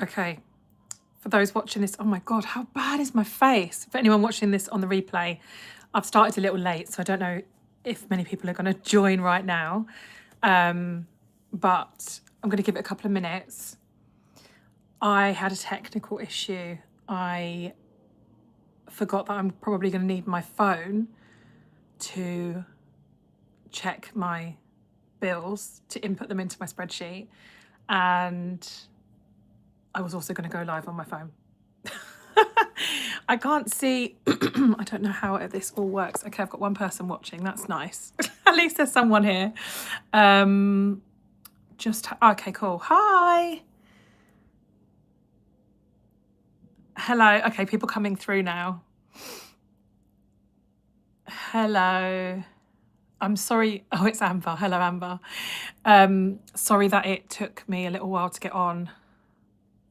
Okay, for those watching this, oh my God, how bad is my face? For anyone watching this on the replay, I've started a little late, so I don't know if many people are going to join right now. But I'm going to give it a couple of minutes. I had a technical issue. I forgot that I'm probably going to need my phone to check my bills, to input them into my spreadsheet. And I was also going to go live on my phone. I can't see, I don't know how this all works. Okay, I've got one person watching, that's nice. At least there's someone here. Okay, cool. Hi. Hello. Okay, people coming through now. Hello. I'm sorry. Oh, it's Amber. Hello, Amber. Sorry that it took me a little while to get on.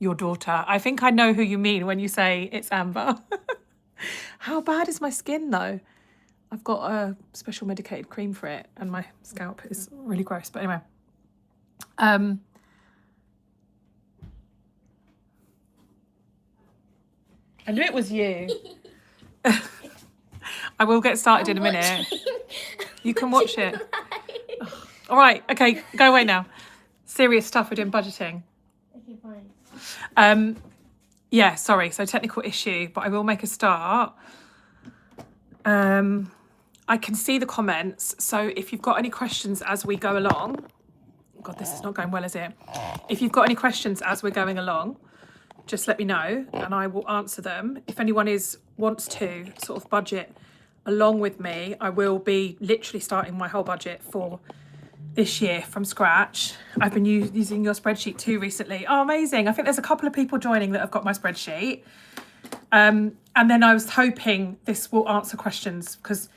Your daughter. I think I know who you mean when you say it's Amber. How bad is my skin though? I've got a special medicated cream for it and my scalp is really gross. But anyway. I knew it was you. I will get started in a minute. You can watch it. All right. Okay. Go away now. Serious stuff. We're doing budgeting. Okay, fine. Yeah, sorry. So technical issue, but I will make a start. I can see the comments. So if you've got any questions as we go along, God, this is not going well, is it? If you've got any questions as we're going along, just let me know and I will answer them. If anyone wants to sort of budget along with me, I will be literally starting my whole budget for this year from scratch. I've been using your spreadsheet too recently. Oh, amazing. I think there's a couple of people joining that have got my spreadsheet. And then I was hoping this will answer questions because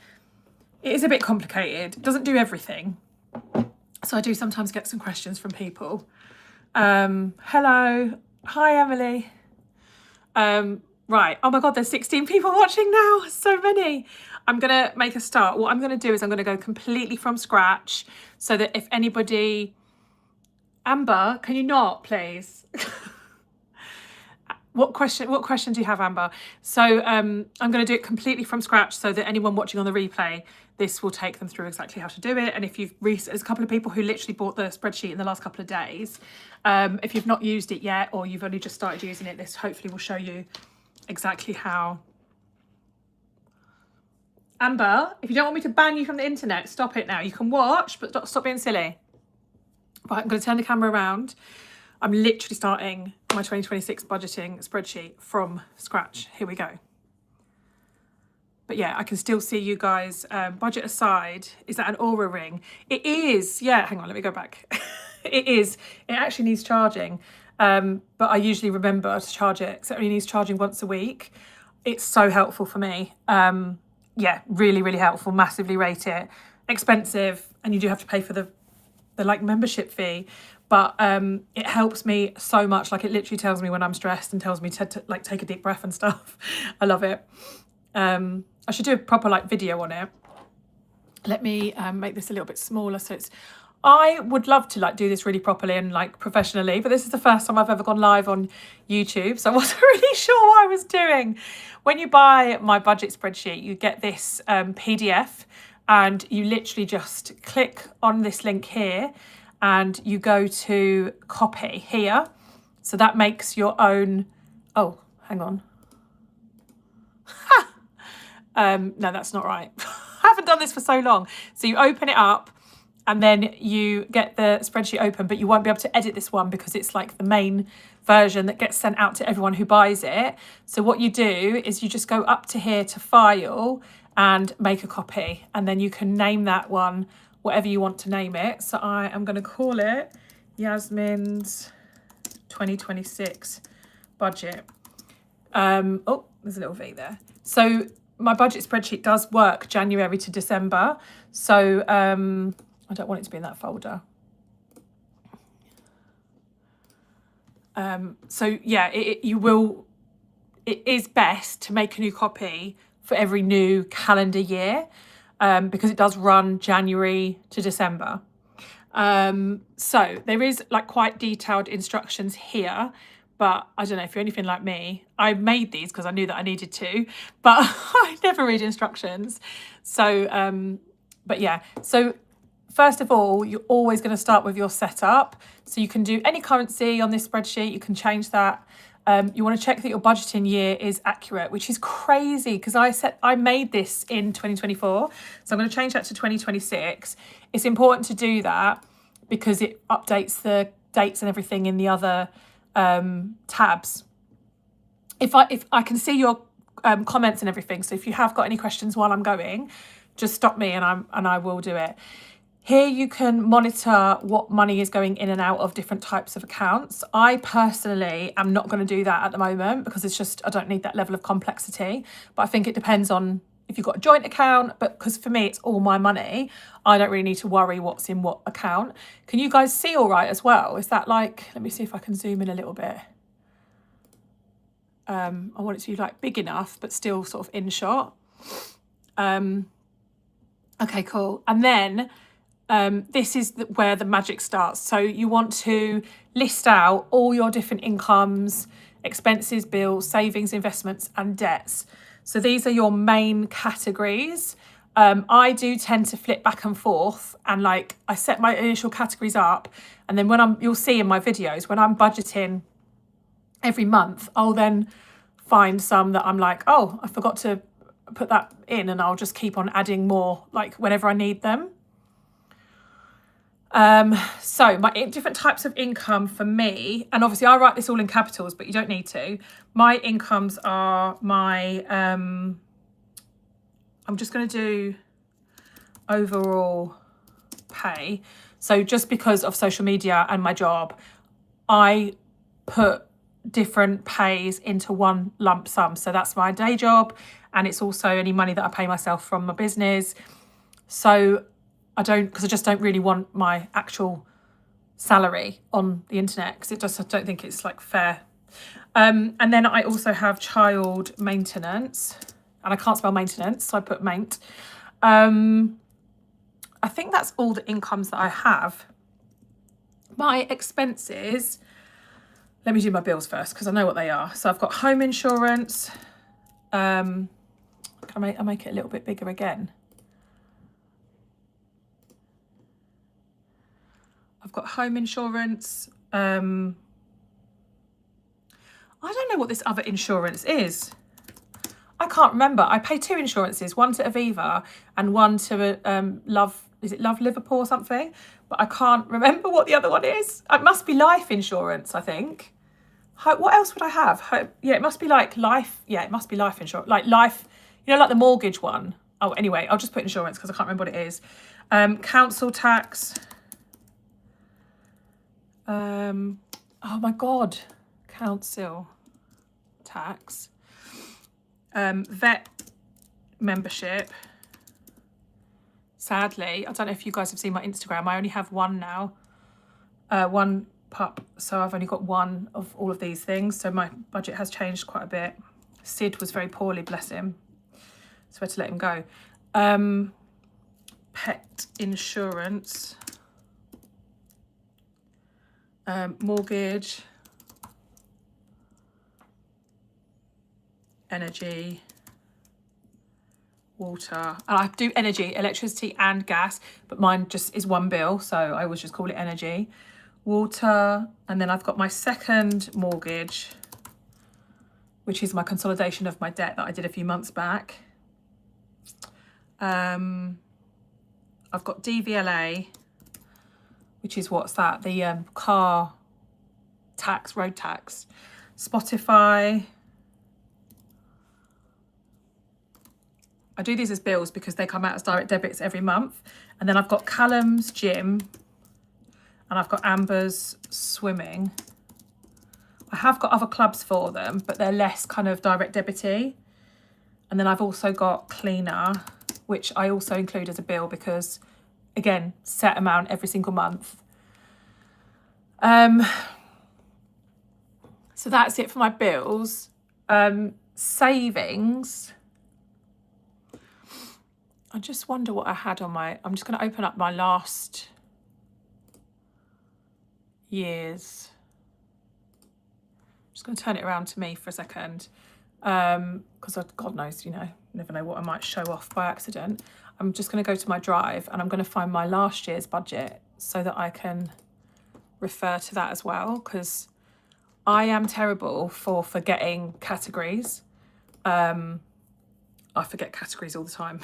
it is a bit complicated. It doesn't do everything. So I do sometimes get some questions from people. Hello. Hi, Emily. Right. Oh my God, there's 16 people watching now. So many. I'm going to make a start. What I'm going to do is I'm going to go completely from scratch so that if anybody... Amber, can you not, please? What question do you have, Amber? So I'm going to do it completely from scratch so that anyone watching on the replay, this will take them through exactly how to do it. And if there's a couple of people who literally bought the spreadsheet in the last couple of days. If you've not used it yet, or you've only just started using it, this hopefully will show you exactly how. Amber, if you don't want me to ban you from the internet, stop it now. You can watch, but stop being silly. Right, I'm going to turn the camera around. I'm literally starting my 2026 budgeting spreadsheet from scratch. Here we go. But yeah, I can still see you guys. Budget aside, is that an Aura ring? It is. Yeah, hang on, let me go back. It is. It actually needs charging. But I usually remember to charge it because it only needs charging once a week. It's so helpful for me. Yeah, really, really helpful. Massively rate it. Expensive, and you do have to pay for the like membership fee. But it helps me so much. Like it literally tells me when I'm stressed and tells me to like take a deep breath and stuff. I love it. I should do a proper like video on it. Let me make this a little bit smaller so it's... I would love to like do this really properly and like professionally, but this is the first time I've ever gone live on YouTube, so I wasn't really sure what I was doing. When you buy my budget spreadsheet, you get this PDF, and you literally just click on this link here and you go to copy here. So that makes your own... Oh, hang on. No, that's not right. I haven't done this for so long. So you open it up and then you get the spreadsheet open, but you won't be able to edit this one because it's like the main version that gets sent out to everyone who buys it. So what you do is you just go up to here to file and make a copy, and then you can name that one whatever you want to name it. So I am going to call it Yasmine's 2026 budget. Oh, there's a little V there. So my budget spreadsheet does work January to December. So I don't want it to be in that folder. So yeah, it is best to make a new copy for every new calendar year because it does run January to December. So there is like quite detailed instructions here, But I don't know if you're anything like me. I made these because I knew that I needed to, but I never read instructions. So, but yeah. So first of all, you're always going to start with your setup. So you can do any currency on this spreadsheet. You can change that. You want to check that your budgeting year is accurate, which is crazy because I made this in 2024. So I'm going to change that to 2026. It's important to do that because it updates the dates and everything in the other tabs. If I can see your comments and everything, so if you have got any questions while I'm going, just stop me and I will do it. Here you can monitor what money is going in and out of different types of accounts. I personally am not going to do that at the moment because it's just, I don't need that level of complexity. But I think it depends on if you've got a joint account, but because for me, it's all my money. I don't really need to worry what's in what account. Can you guys see all right as well? Is that like, let me see if I can zoom in a little bit. I want it to be like big enough, but still sort of in shot. Okay, cool. And then this is where the magic starts. So you want to list out all your different incomes, expenses, bills, savings, investments, and debts. So these are your main categories. I do tend to flip back and forth and like I set my initial categories up. And then you'll see in my videos, when I'm budgeting every month, I'll then find some that I'm like, oh, I forgot to put that in, and I'll just keep on adding more like whenever I need them. So my different types of income for me, and obviously I write this all in capitals, but you don't need to. My incomes are my, I'm just going to do overall pay. So just because of social media and my job, I put different pays into one lump sum. So that's my day job, and it's also any money that I pay myself from my business. So because I just don't really want my actual salary on the internet because I don't think it's like fair. And then I also have child maintenance, and I can't spell maintenance, so I put maint. I think that's all the incomes that I have. My expenses, let me do my bills first because I know what they are. So I've got home insurance. I'll make it a little bit bigger again. I've got home insurance. I don't know what this other insurance is. I can't remember. I pay two insurances, one to Aviva and one to is it Love Liverpool or something? But I can't remember what the other one is. It must be life insurance, I think. What else would I have? Yeah, it must be like life. Yeah, it must be life insurance. Like life, like the mortgage one. Oh, anyway, I'll just put insurance because I can't remember what it is. Council tax. Oh my God, council tax, vet membership. Sadly, I don't know if you guys have seen my Instagram. I only have one now, one pup. So I've only got one of all of these things. So my budget has changed quite a bit. Sid was very poorly, bless him. So I had to let him go. Pet insurance. Mortgage, energy, water. And I do energy, electricity and gas, but mine just is one bill, so I always just call it energy. Water, and then I've got my second mortgage, which is my consolidation of my debt that I did a few months back. I've got DVLA, which is what's that? The car tax, road tax. Spotify. I do these as bills because they come out as direct debits every month. And then I've got Callum's gym, and I've got Amber's swimming. I have got other clubs for them, but they're less kind of direct debity. And then I've also got cleaner, which I also include as a bill because, again, set amount every single month. So that's it for my bills. Savings. I just wonder what I had on I'm just going to open up my last year's. Just going to turn it around to me for a second, because God knows, you know, never know what I might show off by accident. I'm just going to go to my drive and I'm going to find my last year's budget so that I can refer to that as well, because I am terrible for forgetting categories. I forget categories all the time.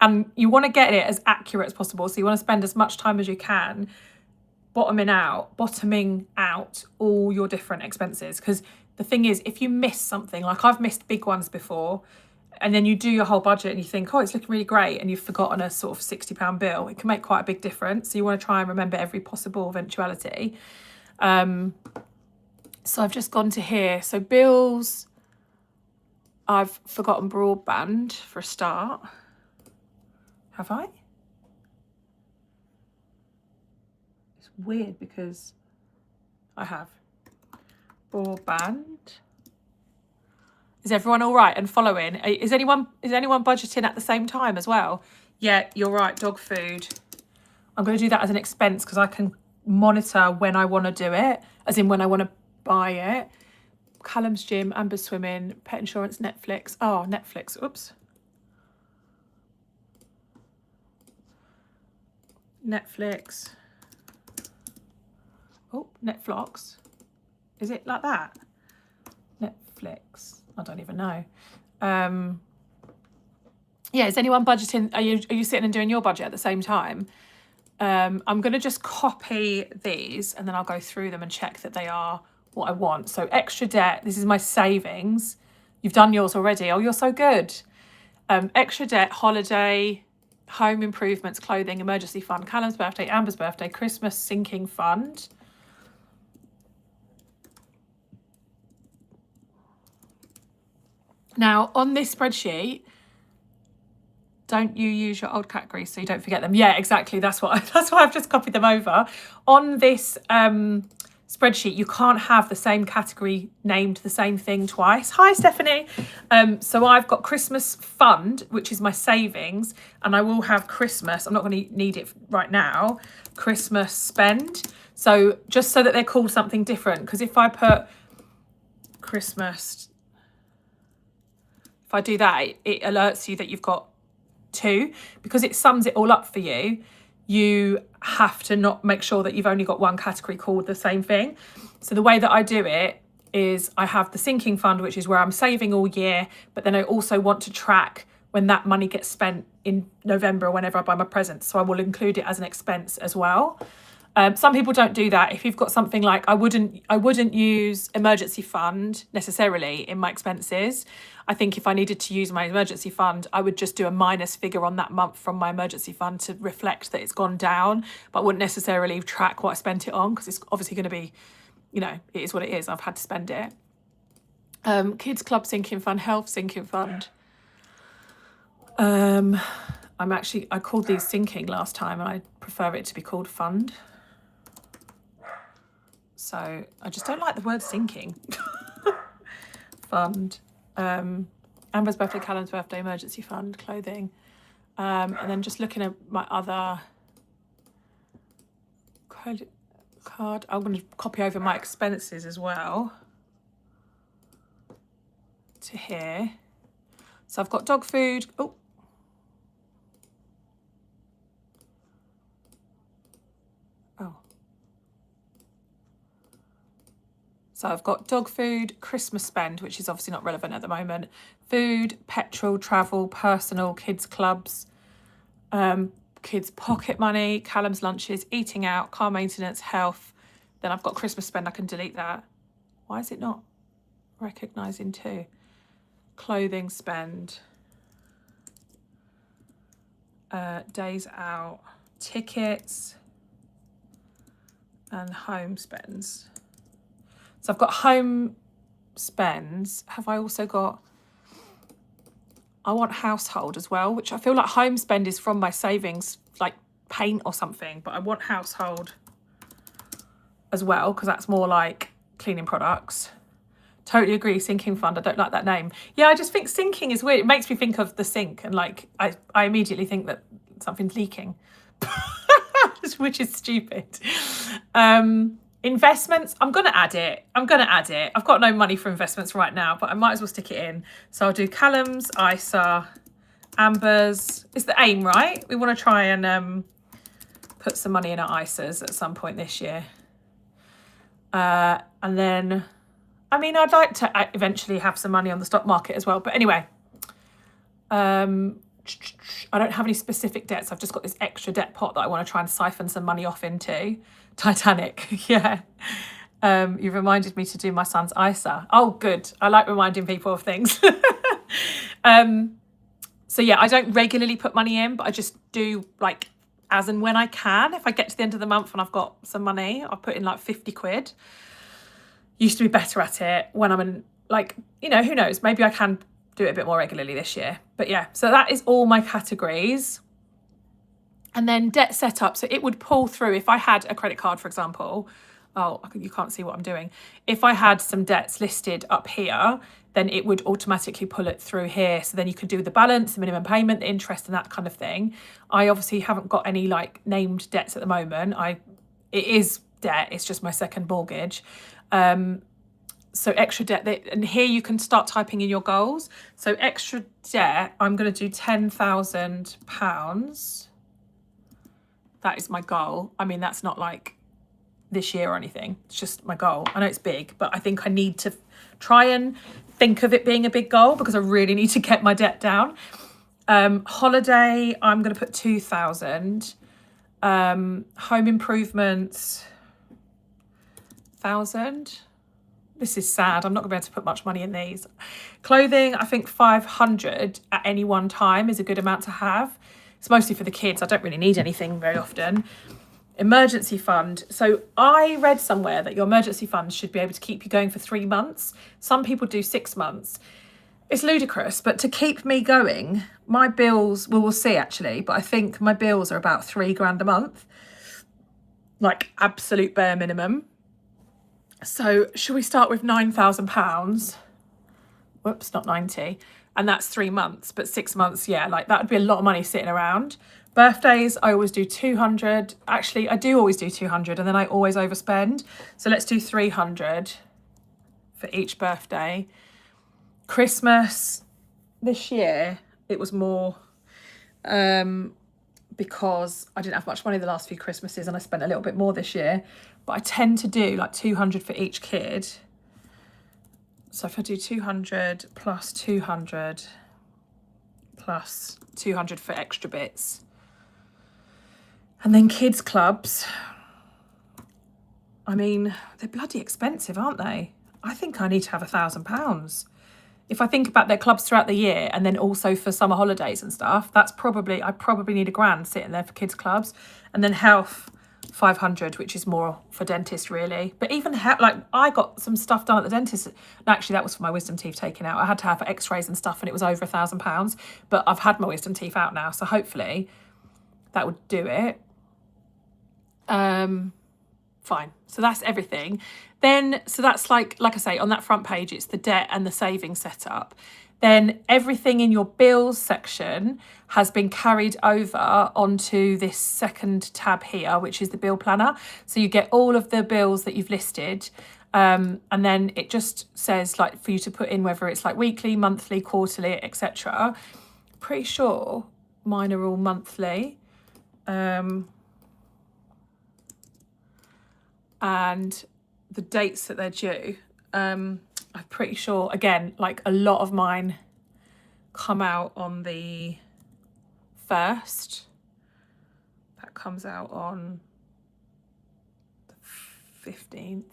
And you want to get it as accurate as possible. So you want to spend as much time as you can bottoming out all your different expenses. Because the thing is, if you miss something, like I've missed big ones before, and then you do your whole budget and you think, oh, it's looking really great, and you've forgotten a sort of £60 bill, it can make quite a big difference. So you want to try and remember every possible eventuality. So I've just gone to here. So bills, I've forgotten broadband for a start. Have I? It's weird because I have. Broadband. Is everyone all right and following? Is anyone budgeting at the same time as well? Yeah, you're right, dog food. I'm going to do that as an expense because I can monitor when I want to do it, as in when I want to buy it. Callum's gym, Amber's swimming, pet insurance, Netflix. Oh, Netflix, oops. Netflix. Oh, Netflix. Is it like that? Netflix. I don't even know. Yeah, is anyone budgeting? Are you sitting and doing your budget at the same time? I'm going to just copy these and then I'll go through them and check that they are what I want. So extra debt, this is my savings. You've done yours already. Oh, you're so good. Extra debt, holiday, home improvements, clothing, emergency fund, Callum's birthday, Amber's birthday, Christmas sinking fund. Now on this spreadsheet, don't you use your old categories so you don't forget them? Yeah, exactly. That's why I've just copied them over. On this spreadsheet, you can't have the same category named the same thing twice. Hi, Stephanie. So I've got Christmas fund, which is my savings, and I will have Christmas. I'm not going to need it right now. Christmas spend. So just so that they're called something different, because if I put Christmas, if I do that, it alerts you that you've got two, because it sums it all up for you. You have to not make sure that you've only got one category called the same thing. So the way that I do it is I have the sinking fund, which is where I'm saving all year, but then I also want to track when that money gets spent in November or whenever I buy my presents. So I will include it as an expense as well. Some people don't do that. If you've got something like, I wouldn't use emergency fund necessarily in my expenses. I think if I needed to use my emergency fund, I would just do a minus figure on that month from my emergency fund to reflect that it's gone down, but I wouldn't necessarily track what I spent it on, because it's obviously going to be, you know, it is what it is. I've had to spend it. Kids club sinking fund, health sinking fund. I called these sinking last time and I prefer it to be called fund. So I just don't like the word sinking. Fund. Amber's birthday, Callum's birthday, emergency fund, clothing. And then just looking at my other credit card, I'm going to copy over my expenses as well to here. So I've got dog food. Oh. So I've got dog food, Christmas spend, which is obviously not relevant at the moment, food, petrol, travel, personal, kids clubs, kids pocket money, Callum's lunches, eating out, car maintenance, health. Then I've got Christmas spend, I can delete that. Why is it not recognising too? Clothing spend, days out, tickets, and home spends. So I've got home spends. Have I also got, I want household as well, which I feel like home spend is from my savings, like paint or something, but I want household as well, because that's more like cleaning products. Totally agree, sinking fund. I don't like that name. Yeah, I just think sinking is weird. It makes me think of the sink, and like I immediately think that something's leaking, which is stupid. Investments, I'm going to add it. I've got no money for investments right now, but I might as well stick it in. So I'll do Callum's, ISA, Amber's. It's the aim, right? We want to try and put some money in our ISAs at some point this year. And then, I mean, I'd like to eventually have some money on the stock market as well. But anyway, I don't have any specific debts. I've just got this extra debt pot that I want to try and siphon some money off into. Titanic, yeah. You reminded me to do my son's ISA. Oh, good. I like reminding people of things. So yeah, I don't regularly put money in, but I just do like as and when I can. If I get to the end of the month and I've got some money, I'll put in like 50 quid. Used to be better at it when I'm in, like, you know, who knows? Maybe I can do it a bit more regularly this year. But yeah, so that is all my categories. And then debt setup. So it would pull through if I had a credit card, for example. Oh, you can't see what I'm doing. If I had some debts listed up here, then it would automatically pull it through here. So then you could do the balance, the minimum payment, the interest and that kind of thing. I obviously haven't got any like named debts at the moment. It is debt. It's just my second mortgage. So extra debt, and here you can start typing in your goals. So extra debt, I'm going to do £10,000. That is my goal. I mean, that's not like this year or anything. It's just my goal. I know it's big, but I think I need to try and think of it being a big goal because I really need to get my debt down. Holiday, I'm going to put 2,000. Home improvements, 1,000. This is sad. I'm not going to be able to put much money in these. Clothing, I think 500 at any one time is a good amount to have. It's mostly for the kids. I don't really need anything very often. Emergency fund. So I read somewhere that your emergency fund should be able to keep you going for 3 months. Some people do 6 months. It's ludicrous, but to keep me going, my bills, well, we'll see actually, but I think my bills are about £3,000 a month. Like absolute bare minimum. So should we start with £9,000? Whoops, not 90. And that's 3 months, but 6 months, yeah, like that would be a lot of money sitting around. Birthdays, I always do 200. Actually, I do always do 200 and then I always overspend. So let's do 300 for each birthday. Christmas, this year, it was more because I didn't have much money the last few Christmases and I spent a little bit more this year. But I tend to do like 200 for each kid. So if I do 200 plus 200 plus 200 for extra bits. And then kids clubs. I mean, they're bloody expensive, aren't they? I think I need to have £1,000. If I think about their clubs throughout the year and then also for summer holidays and stuff, I probably need £1,000 sitting there for kids clubs. And then health, 500, which is more for dentists really. But even like I got some stuff done at the dentist. Actually, that was for my wisdom teeth taken out. I had to have x-rays and stuff and it was over £1,000, but I've had my wisdom teeth out now. So hopefully that would do it. Fine. So that's everything. Then, so that's like I say, on that front page, it's the debt and the savings setup. Then everything in your bills section has been carried over onto this second tab here, which is the bill planner. So you get all of the bills that you've listed. And then it just says like for you to put in whether it's like weekly, monthly, quarterly, etc. Pretty sure mine are all monthly. And the dates that they're due. I'm pretty sure, again, like a lot of mine come out on the 1st. That comes out on the 15th.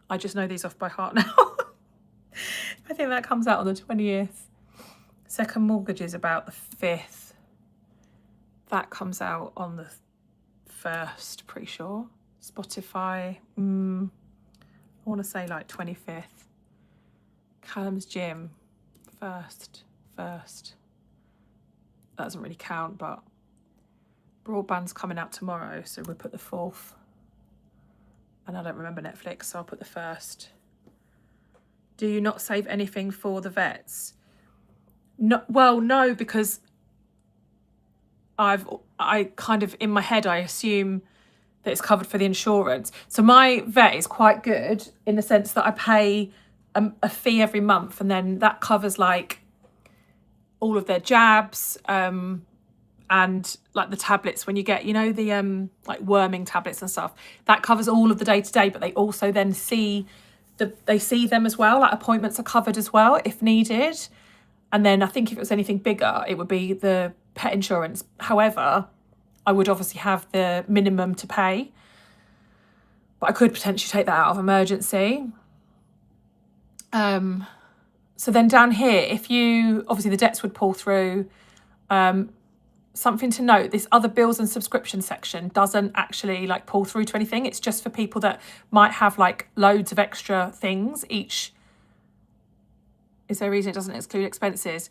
I just know these off by heart now. I think that comes out on the 20th. Second mortgage is about the 5th. That comes out on the 1st, pretty sure. Spotify, I want to say like 25th. Callum's gym, first. That doesn't really count, but broadband's coming out tomorrow, so we'll put the 4th. And I don't remember Netflix, so I'll put the 1st. Do you not save anything for the vets? No, well, no, because I kind of, in my head, I assume that it's covered for the insurance. So my vet is quite good in the sense that I pay a fee every month, and then that covers like all of their jabs, and like the tablets when you get, you know, the like worming tablets and stuff. That covers all of the day-to-day, but they also then see them as well. Like appointments are covered as well if needed. And then I think if it was anything bigger, it would be the pet insurance. However, I would obviously have the minimum to pay, but I could potentially take that out of emergency. So then down here, if you, obviously the debts would pull through. Something to note, this other bills and subscription section doesn't actually like pull through to anything. It's just for people that might have like loads of extra things each. Is there a reason it doesn't exclude expenses?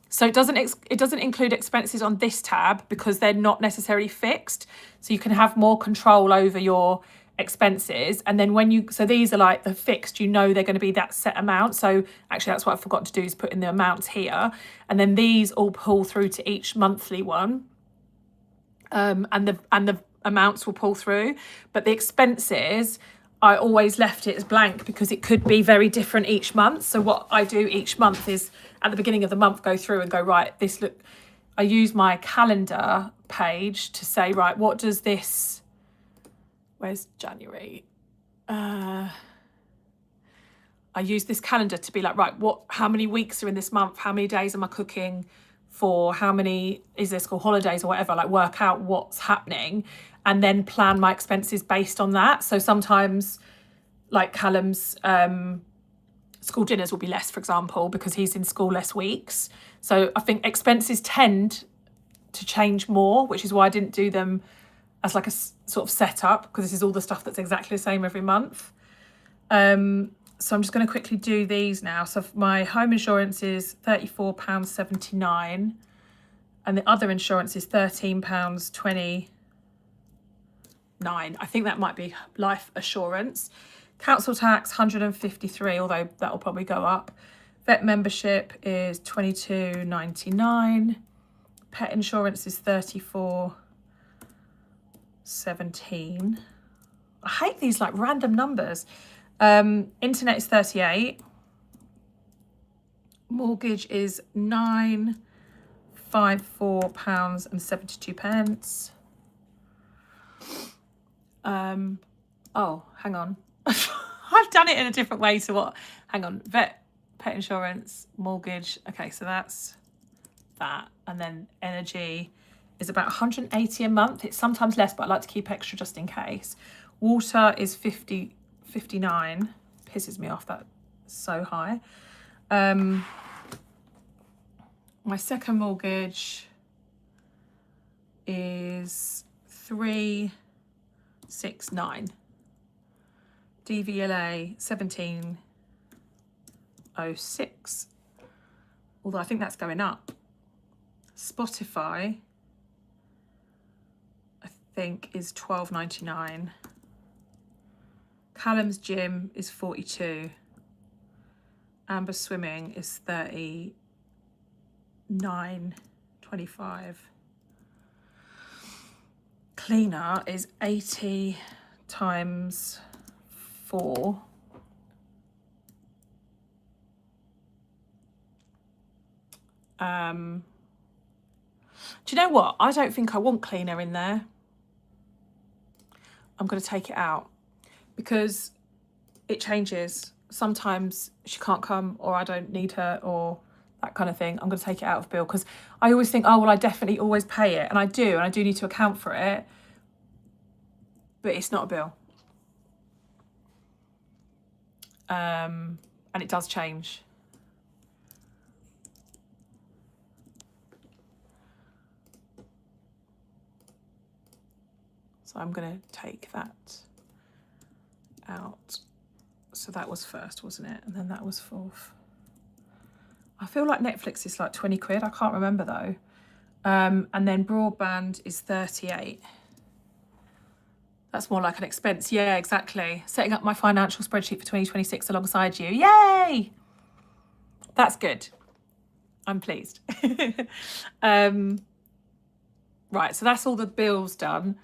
So it doesn't include expenses on this tab because they're not necessarily fixed. So you can have more control over your expenses. And then so these are like the fixed, you know, they're going to be that set amount. So actually that's what I forgot to do, is put in the amounts here. And then these all pull through to each monthly one. And the amounts will pull through. But the expenses, I always left it as blank because it could be very different each month. So what I do each month is at the beginning of the month, go through and go, right, I use my calendar page to say, right, what does this, where's January? I use this calendar to be like, right, how many weeks are in this month? How many days am I cooking for? How many is there school holidays or whatever? Like work out what's happening and then plan my expenses based on that. So sometimes like Callum's school dinners will be less, for example, because he's in school less weeks. So I think expenses tend to change more, which is why I didn't do them as like a sort of setup, because this is all the stuff that's exactly the same every month. So I'm just going to quickly do these now. So my home insurance is £34.79 and the other insurance is £13.29. I think that might be life assurance. Council tax, 153, although that will probably go up. Vet membership is £22.99. Pet insurance is £34.17. I hate these like random numbers. Internet is 38. Mortgage is £954.72. Oh, hang on. I've done it in a different way to what? Hang on. Vet, pet insurance, mortgage. Okay, so that's that. And then energy is about 180 a month. It's sometimes less, but I like to keep extra just in case. Water is 59. Pisses me off, that's so high. My second mortgage is 369. DVLA 1706. Although I think that's going up. Spotify I think is £12.99. Callum's gym is 42. Amber's swimming is 39.25. Cleaner is 80 times 4. Do you know what? I don't think I want cleaner in there. I'm going to take it out because it changes. Sometimes she can't come or I don't need her or that kind of thing. I'm going to take it out of bill because I always think, oh, well, I definitely always pay it. And I do need to account for it. But it's not a bill. And it does change. So I'm going to take that out. So that was first, wasn't it? And then that was fourth. I feel like Netflix is like 20 quid. I can't remember though. And then broadband is 38. That's more like an expense. Yeah, exactly. Setting up my financial spreadsheet for 2026 alongside you. Yay! That's good. I'm pleased. Right, so that's all the bills done.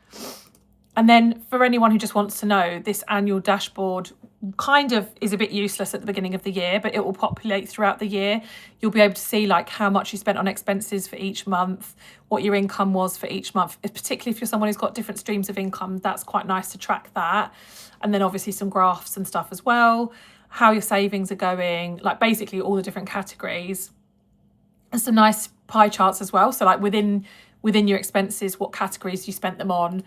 And then for anyone who just wants to know, this annual dashboard kind of is a bit useless at the beginning of the year, but it will populate throughout the year. You'll be able to see like how much you spent on expenses for each month, what your income was for each month, particularly if you're someone who's got different streams of income. That's quite nice to track that. And then obviously some graphs and stuff as well, how your savings are going, like basically all the different categories. And some nice pie charts as well. So like within your expenses, what categories you spent them on,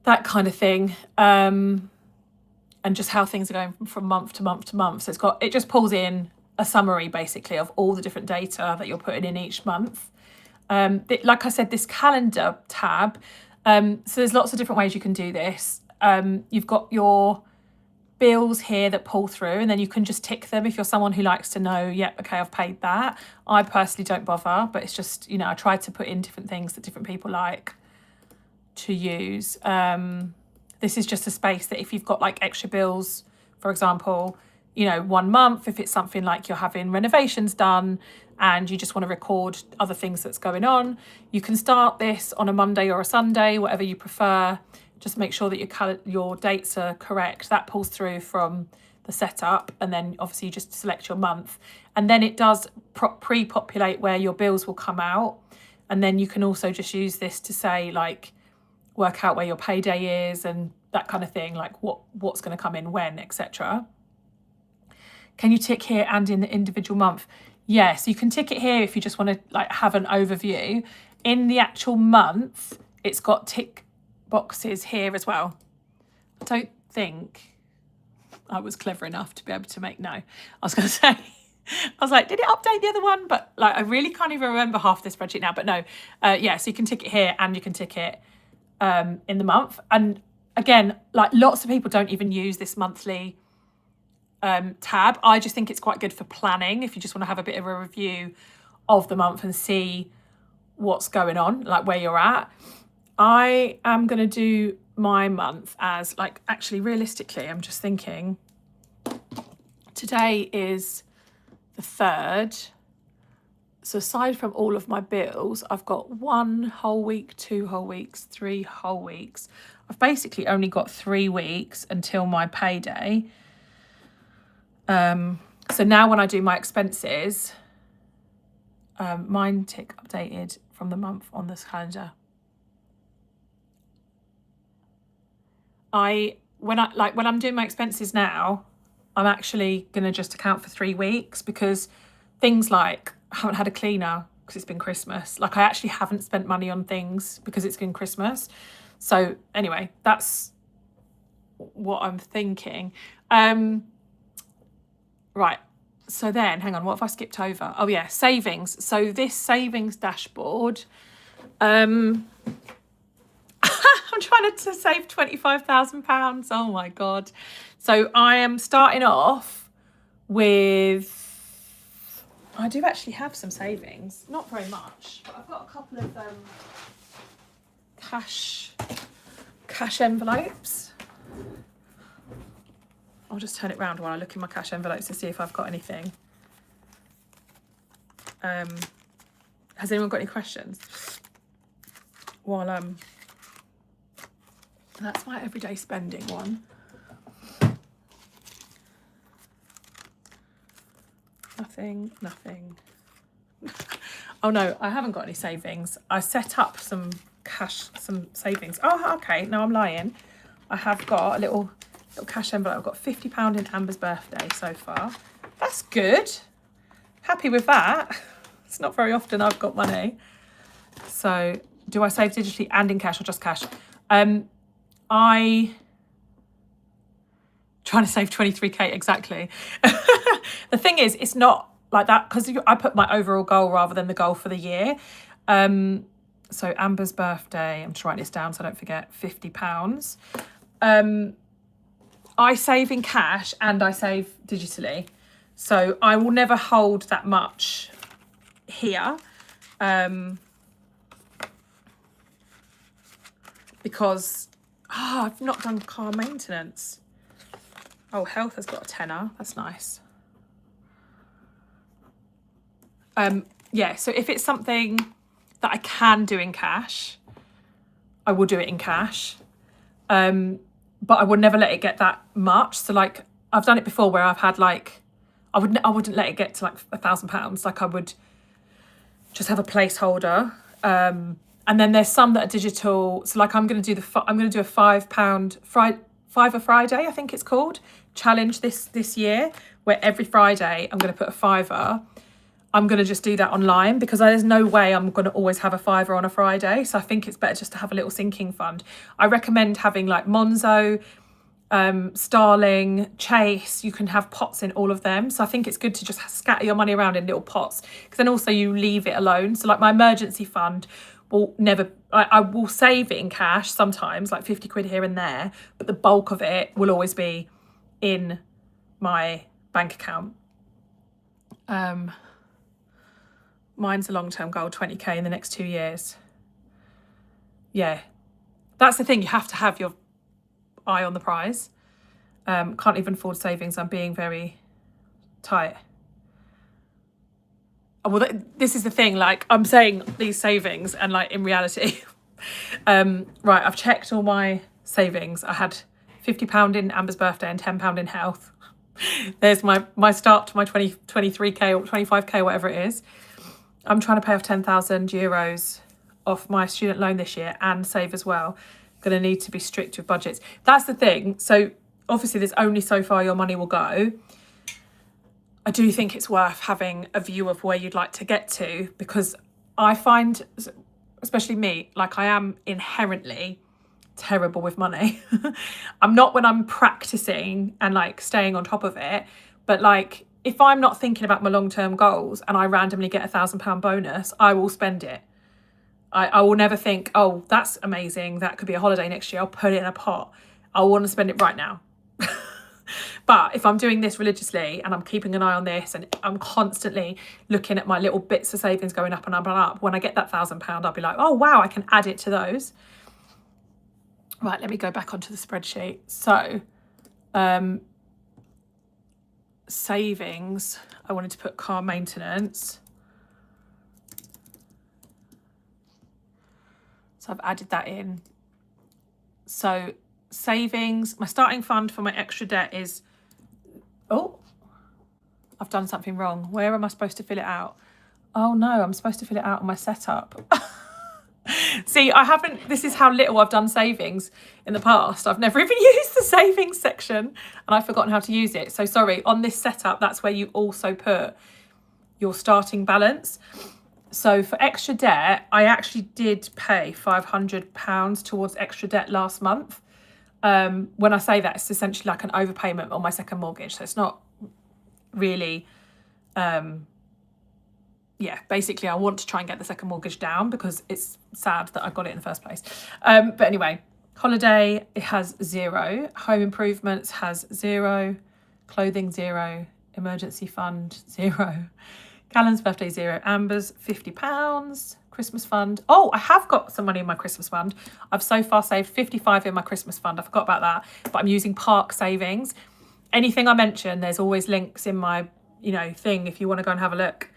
that kind of thing. And just how things are going from month to month to month. So it just pulls in a summary basically of all the different data that you're putting in each month. Like I said, this calendar tab, so there's lots of different ways you can do this. You've got your bills here that pull through, and then you can just tick them if you're someone who likes to know, yeah, okay, I've paid that. I personally don't bother, but it's just, I try to put in different things that different people like to use. This is just a space that if you've got like extra bills, for example, 1 month, if it's something like you're having renovations done and you just want to record other things that's going on, you can start this on a Monday or a Sunday, whatever you prefer. Just make sure that your dates are correct. That pulls through from the setup, and then obviously you just select your month, and then it does pre-populate where your bills will come out. And then you can also just use this to say like, work out where your payday is and that kind of thing, like what's going to come in when, etc. Can you tick here and in the individual month? Yes, you can tick it here if you just want to like have an overview. In the actual month, it's got tick boxes here as well. I don't think I was clever enough to be able to make I was going to say, I was like, did it update the other one? But like, I really can't even remember half the spreadsheet now, but no. Yeah, so you can tick it here and you can tick it in the month. And again, like lots of people don't even use this monthly tab. I just think it's quite good for planning if you just want to have a bit of a review of the month and see what's going on, like where you're at. I am going to do my month as like, actually realistically, I'm just thinking today is the 3rd. So aside from all of my bills, I've got 1 whole week, 2 whole weeks, 3 whole weeks. I've basically only got 3 weeks until my payday. So now when I do my expenses, mine tick updated from the month on this calendar. When I'm doing my expenses now, I'm actually going to just account for 3 weeks, because things like I haven't had a cleaner because it's been Christmas. Like I actually haven't spent money on things because it's been Christmas. So anyway, that's what I'm thinking. Right. So then, hang on, what have I skipped over? Oh yeah, savings. So this savings dashboard, I'm trying to save £25,000. Oh my God. So I am starting off with, I do actually have some savings, not very much, but I've got a couple of cash envelopes. I'll just turn it round while I look in my cash envelopes to see if I've got anything. Has anyone got any questions? While that's my everyday spending one. Nothing. Oh no, I haven't got any savings. I set up some savings. Oh, okay, no, I'm lying. I have got a little cash envelope. I've got £50 in Amber's birthday so far. That's good. Happy with that. It's not very often I've got money. So do I save digitally and in cash or just cash? I trying to save 23k exactly. The thing is, it's not like that because I put my overall goal rather than the goal for the year. So Amber's birthday, I'm just writing this down so I don't forget, £50. I save in cash and I save digitally. So I will never hold that much here. Because I've not done car maintenance. Oh, health has got a tenner. That's nice. Yeah, so if it's something that I can do in cash, I will do it in cash. But I would never let it get that much. So like I've done it before where I've had like, I wouldn't let it get to like £1,000. Like I would just have a placeholder. And then there's some that are digital. So like I'm going to do a £5 Fiver Friday, I think it's called, challenge this year, where every Friday I'm going to put a fiver. I'm going to just do that online because there's no way I'm going to always have a fiver on a Friday. So I think it's better just to have a little sinking fund. I recommend having like Monzo, Starling, Chase. You can have pots in all of them. So I think it's good to just scatter your money around in little pots, because then also you leave it alone. So like my emergency fund will never, I will save it in cash sometimes, like 50 quid here and there, but the bulk of it will always be in my bank account. Mine's a long-term goal, 20k in the next 2 years. Yeah, that's the thing. You have to have your eye on the prize. Can't even afford savings. I'm being very tight. Well, this is the thing. Like I'm saying these savings, and like in reality, right, I've checked all my savings. I had £50 in Amber's birthday and £10 in health. There's my start to my 23k or 25k, whatever it is. I'm trying to pay off €10,000 off my student loan this year and save as well. Going to need to be strict with budgets. That's the thing. So obviously there's only so far your money will go. I do think it's worth having a view of where you'd like to get to, because I find, especially me, like I am inherently terrible with money. I'm not when I'm practicing and like staying on top of it, but like if I'm not thinking about my long-term goals and I randomly get £1,000 bonus, I will spend it. I will never think, oh, that's amazing, that could be a holiday next year, I'll put it in a pot. I want to spend it right now. But if I'm doing this religiously and I'm keeping an eye on this and I'm constantly looking at my little bits of savings going up and up and up, when I get that £1,000, I'll be like, oh, wow, I can add it to those. Right, let me go back onto the spreadsheet. So, savings, I wanted to put car maintenance. So I've added that in. So savings, my starting fund for my extra debt is, oh, I've done something wrong. Where am I supposed to fill it out? Oh no, I'm supposed to fill it out on my setup. See, this is how little I've done savings in the past. I've never even used the savings section and I've forgotten how to use it. So sorry, on this setup, that's where you also put your starting balance. So for extra debt, I actually did pay £500 towards extra debt last month. When I say that, it's essentially like an overpayment on my second mortgage. So it's not really, basically I want to try and get the second mortgage down because it's sad that I got it in the first place. But anyway, holiday, it has 0. Home improvements has 0. Clothing, 0. Emergency fund, 0. Callum's birthday, 0. Amber's, £50. Christmas fund. Oh, I have got some money in my Christmas fund. I've so far saved 55 in my Christmas fund. I forgot about that, but I'm using Park Savings. Anything I mention, there's always links in my, thing if you want to go and have a look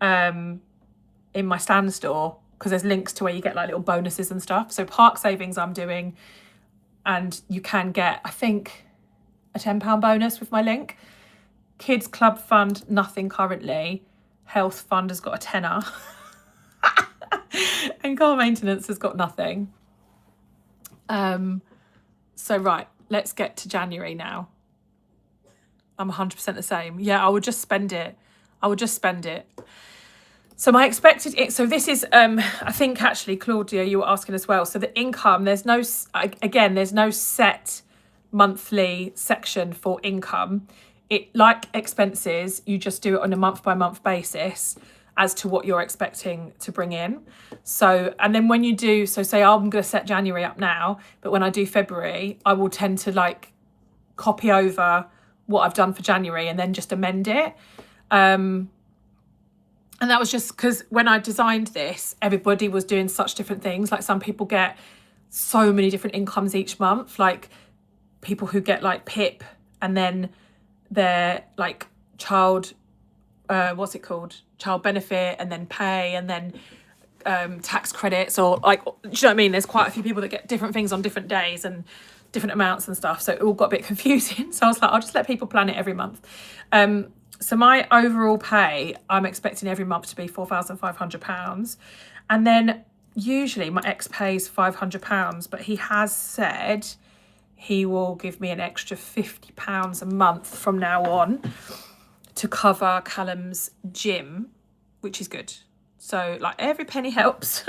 in my Stand store, because there's links to where you get like little bonuses and stuff. So Park Savings I'm doing, and you can get, I think, a £10 bonus with my link. Kids Club Fund, nothing currently. Health Fund has got a tenner. And car maintenance has got nothing. So right, let's get to January now. I'm 100% the same. Yeah, I would just spend it. So my expected, so this is, I think actually, Claudia, you were asking as well. So the income, there's no set monthly section for income. It, like expenses, you just do it on a month by month basis as to what you're expecting to bring in. So, and then when you do, so say I'm going to set January up now, but when I do February, I will tend to like copy over what I've done for January and then just amend it. And that was just because when I designed this, everybody was doing such different things. Like some people get so many different incomes each month, like people who get like PIP and then their like child benefit and then pay and then tax credits, or like, do you know what I mean? There's quite a few people that get different things on different days, and different amounts and stuff. So it all got a bit confusing. So I was like, I'll just let people plan it every month. So my overall pay, I'm expecting every month to be £4,500. And then usually my ex pays £500, but he has said he will give me an extra £50 a month from now on to cover Callum's gym, which is good. So like every penny helps.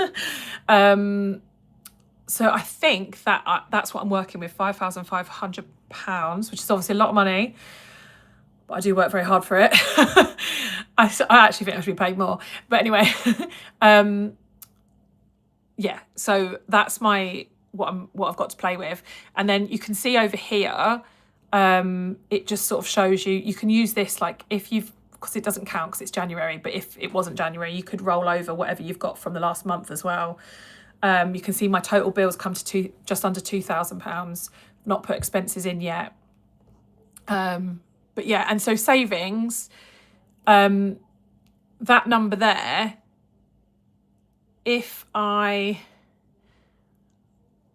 So I think that that's what I'm working with, £5,500, which is obviously a lot of money. But I do work very hard for it. I actually think I should be paid more. But anyway, yeah, so that's what I've got to play with. And then you can see over here, it just sort of shows you can use this like if you've, because it doesn't count because it's January, but if it wasn't January, you could roll over whatever you've got from the last month as well. You can see my total bills come to just under £2,000, not put expenses in yet. But yeah, and so savings, that number there,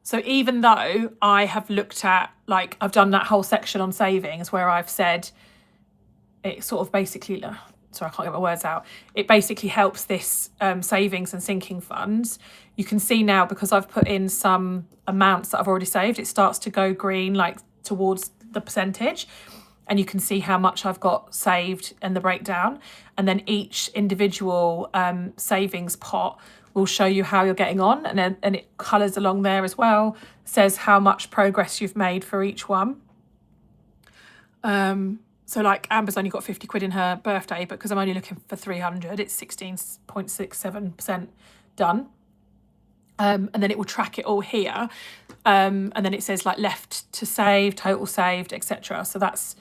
so even though I have looked at, like, I've done that whole section on savings where I've said it sort of basically, sorry, I can't get my words out. It basically helps this savings and sinking funds. You can see now, because I've put in some amounts that I've already saved, it starts to go green, like towards the percentage. And you can see how much I've got saved and the breakdown. And then each individual savings pot will show you how you're getting on. And it colours along there as well, says how much progress you've made for each one. So like Amber's only got 50 quid in her birthday, but because I'm only looking for 300, it's 16.67% done. And then it will track it all here. And then it says like left to save, total saved, etc. So that's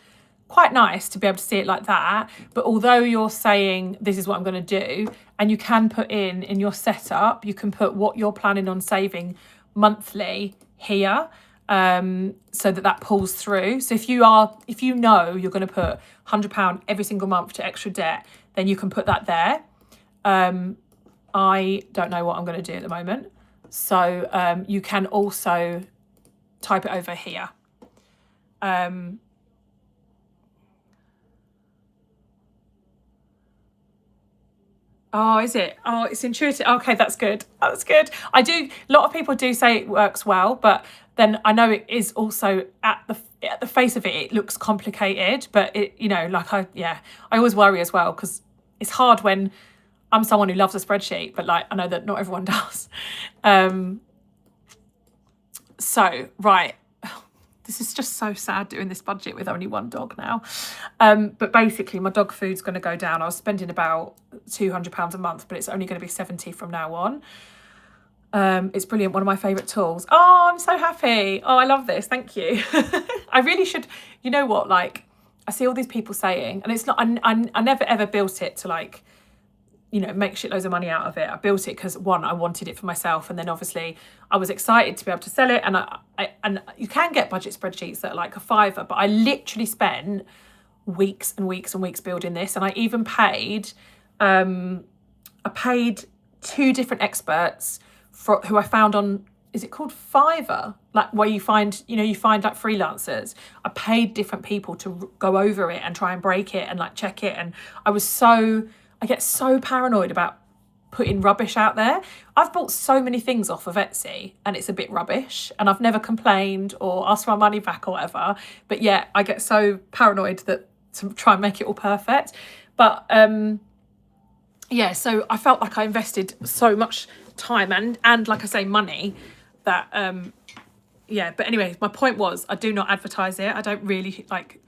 quite nice to be able to see it like that. But although you're saying this is what I'm going to do, and you can put in your setup, you can put what you're planning on saving monthly here, so that pulls through. So if you know you're going to put £100 every single month to extra debt, then you can put that there. I don't know what I'm going to do at the moment, so you can also type it over here. Oh, is it? Oh, it's intuitive. Okay, that's good. That's good. A lot of people do say it works well, but then I know it is also at the face of it, it looks complicated, but it, I always worry as well, because it's hard when I'm someone who loves a spreadsheet, but like, I know that not everyone does. So, right. This is just so sad doing this budget with only one dog now. But basically my dog food's going to go down. I was spending about £200 a month, but it's only going to be 70 from now on. It's brilliant. One of my favourite tools. Oh, I'm so happy. Oh, I love this. Thank you. I really should, you know what, like, I see all these people saying, and it's not, I never ever built it to like, make shitloads of money out of it. I built it because, one, I wanted it for myself, and then obviously I was excited to be able to sell it. And and you can get budget spreadsheets that are like £5, but I literally spent weeks and weeks and weeks building this. And I even paid, I paid 2 different experts who I found on, is it called Fiverr? Like where you find, you find like freelancers. I paid different people to go over it and try and break it and like check it. And I get so paranoid about putting rubbish out there. I've bought so many things off of Etsy and it's a bit rubbish, and I've never complained or asked for my money back or whatever. But yeah, I get so paranoid to try and make it all perfect. But yeah, so I felt like I invested so much time and like I say, money that, yeah. But anyway, my point was, I do not advertise it. I don't really like,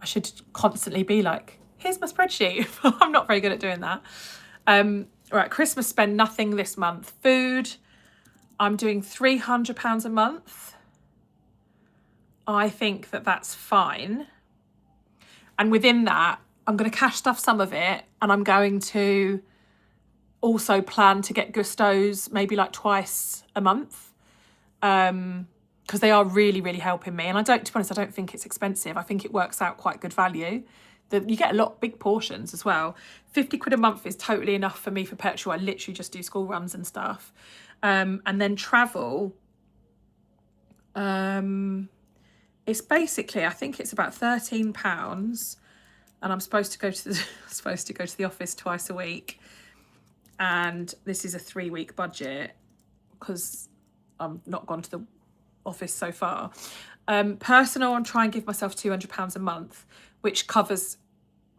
I should constantly be like, here's my spreadsheet. I'm not very good at doing that. Right, Christmas spend nothing this month. Food, I'm doing £300 a month. I think that's fine. And within that, I'm going to cash stuff some of it, and I'm going to also plan to get Gustos maybe like twice a month, because they are really, really helping me. And to be honest, I don't think it's expensive. I think it works out quite good value. You get a lot, big portions as well. 50 quid a month is totally enough for me for petrol. I literally just do school runs and stuff. And then travel, It's basically, I think it's about £13, and I'm supposed to go to the office twice a week, and this is a 3-week budget because I'm not gone to the office so far. Personal, I'm trying to give myself £200 a month, which covers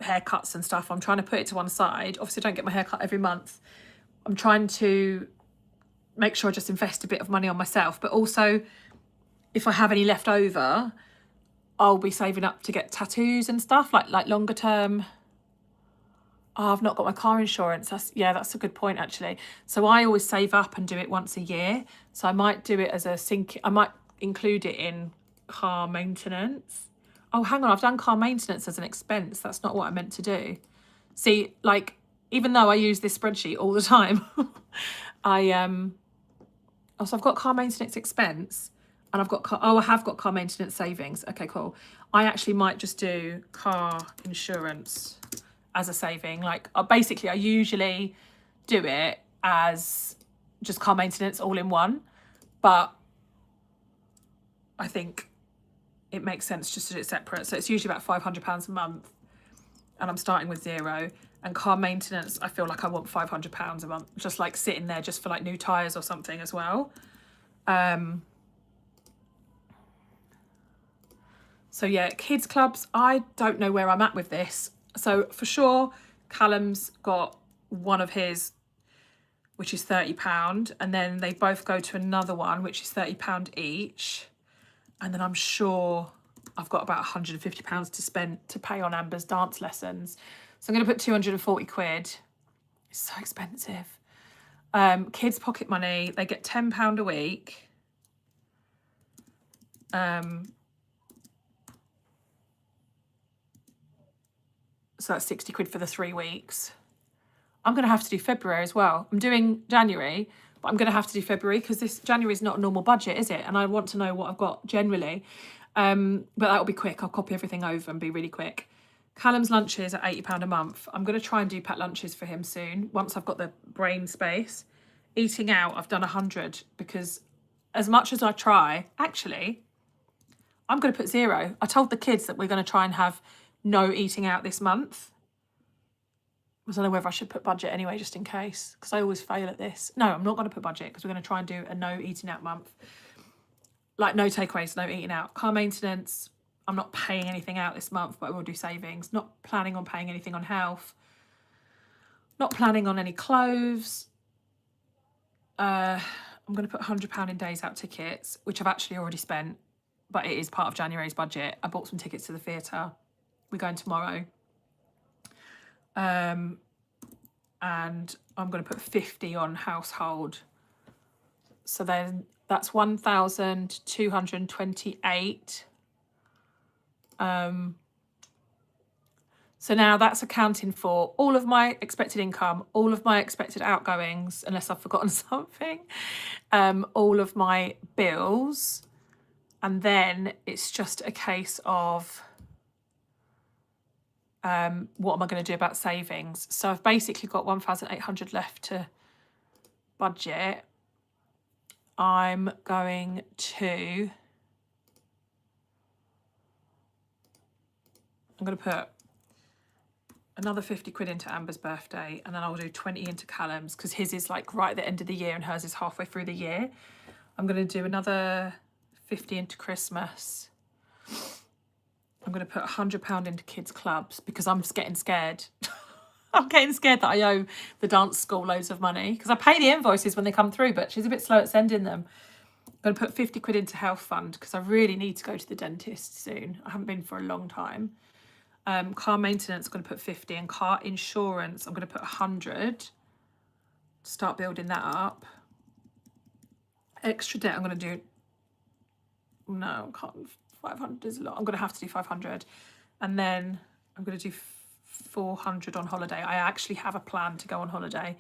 haircuts and stuff. I'm trying to put it to one side. Obviously I don't get my haircut every month. I'm trying to make sure I just invest a bit of money on myself, but also if I have any left over, I'll be saving up to get tattoos and stuff, like longer term. Oh, I've not got my car insurance. That's a good point, actually. So I always save up and do it once a year. So I might do it as I might include it in car maintenance. Oh, hang on, I've done car maintenance as an expense. That's not what I meant to do. See, like, even though I use this spreadsheet all the time, so I've got car maintenance expense, and I have got car maintenance savings. Okay, cool. I actually might just do car insurance as a saving. Like, basically I usually do it as just car maintenance all in one, but I think it makes sense just to do it separate. So it's usually about £500 a month, and I'm starting with 0. And car maintenance, I feel like I want £500 a month, just like sitting there just for like new tyres or something as well. So yeah, kids clubs, I don't know where I'm at with this. So for sure, Callum's got one of his, which is £30, and then they both go to another one, which is £30 each. And then I'm sure I've got about £150 to spend to pay on Amber's dance lessons. So I'm going to put 240 quid. It's so expensive. Kids' pocket money, they get £10 a week. So that's 60 quid for the 3 weeks. I'm going to have to do February as well. I'm doing January, but I'm going to have to do February because this January is not a normal budget, is it? And I want to know what I've got generally. But that'll be quick. I'll copy everything over and be really quick. Callum's lunches are £80 a month. I'm going to try and do packed lunches for him soon, once I've got the brain space. Eating out, I've done 100 because as much as I try, actually, I'm going to put 0. I told the kids that we're going to try and have no eating out this month. I don't know whether I should put budget anyway, just in case, because I always fail at this. No, I'm not going to put budget because we're going to try and do a no eating out month. Like no takeaways, no eating out. Car maintenance, I'm not paying anything out this month, but I will do savings. Not planning on paying anything on health. Not planning on any clothes. I'm going to put £100 in days out tickets, which I've actually already spent, but it is part of January's budget. I bought some tickets to the theatre. We're going tomorrow. And I'm going to put 50 on household. So then that's 1,228. So now that's accounting for all of my expected income, all of my expected outgoings, unless I've forgotten something, all of my bills. And then it's just a case of what am I going to do about savings? So I've basically got 1,800 left to budget. I'm going to put another 50 quid into Amber's birthday, and then I'll do 20 into Callum's because his is like right at the end of the year and hers is halfway through the year. I'm going to do another 50 into Christmas. I'm going to put £100 into kids' clubs because I'm just getting scared. I'm getting scared that I owe the dance school loads of money because I pay the invoices when they come through, but she's a bit slow at sending them. I'm going to put 50 quid into health fund because I really need to go to the dentist soon. I haven't been for a long time. Car maintenance, I'm going to put 50, and car insurance, I'm going to put 100. Start building that up. Extra debt, I'm going to do, no, I can't. 500 is a lot. I'm going to have to do 500. And then I'm going to do 400 on holiday. I actually have a plan to go on holiday.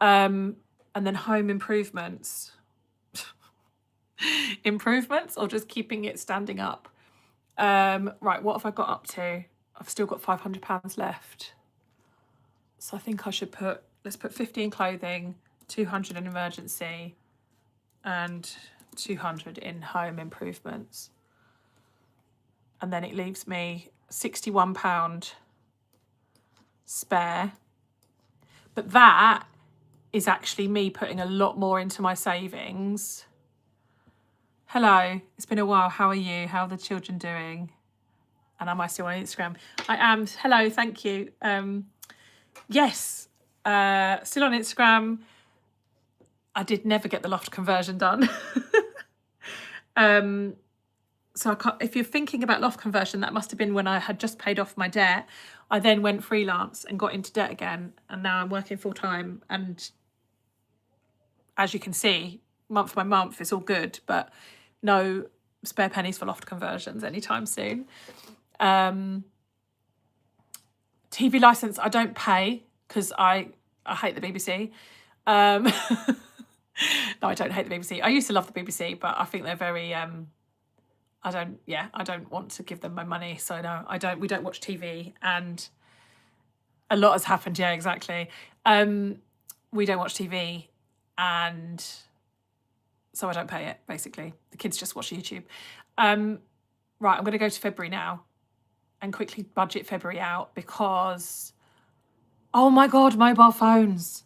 And then home improvements. Improvements or just keeping it standing up? Right, what have I got up to? I've still got £500 left. So I think I should let's put 50 in clothing, 200 in emergency, and 200 in home improvements. And then it leaves me £61 spare. But that is actually me putting a lot more into my savings. Hello, it's been a while. How are you? How are the children doing? And am I still on Instagram? I am. Hello, thank you. Yes, still on Instagram. I did never get the loft conversion done. So I can't, if you're thinking about loft conversion, that must have been when I had just paid off my debt. I then went freelance and got into debt again. And now I'm working full time. And as you can see, month by month, it's all good, but no spare pennies for loft conversions anytime soon. TV license, I don't pay because I hate the BBC. No, I don't hate the BBC. I used to love the BBC, but I think they're very, I don't want to give them my money. So no, we don't watch TV, and a lot has happened. Yeah, exactly. We don't watch TV, and so I don't pay it, basically. The kids just watch YouTube. Right, I'm going to go to February now and quickly budget February out because, oh my God, mobile phones.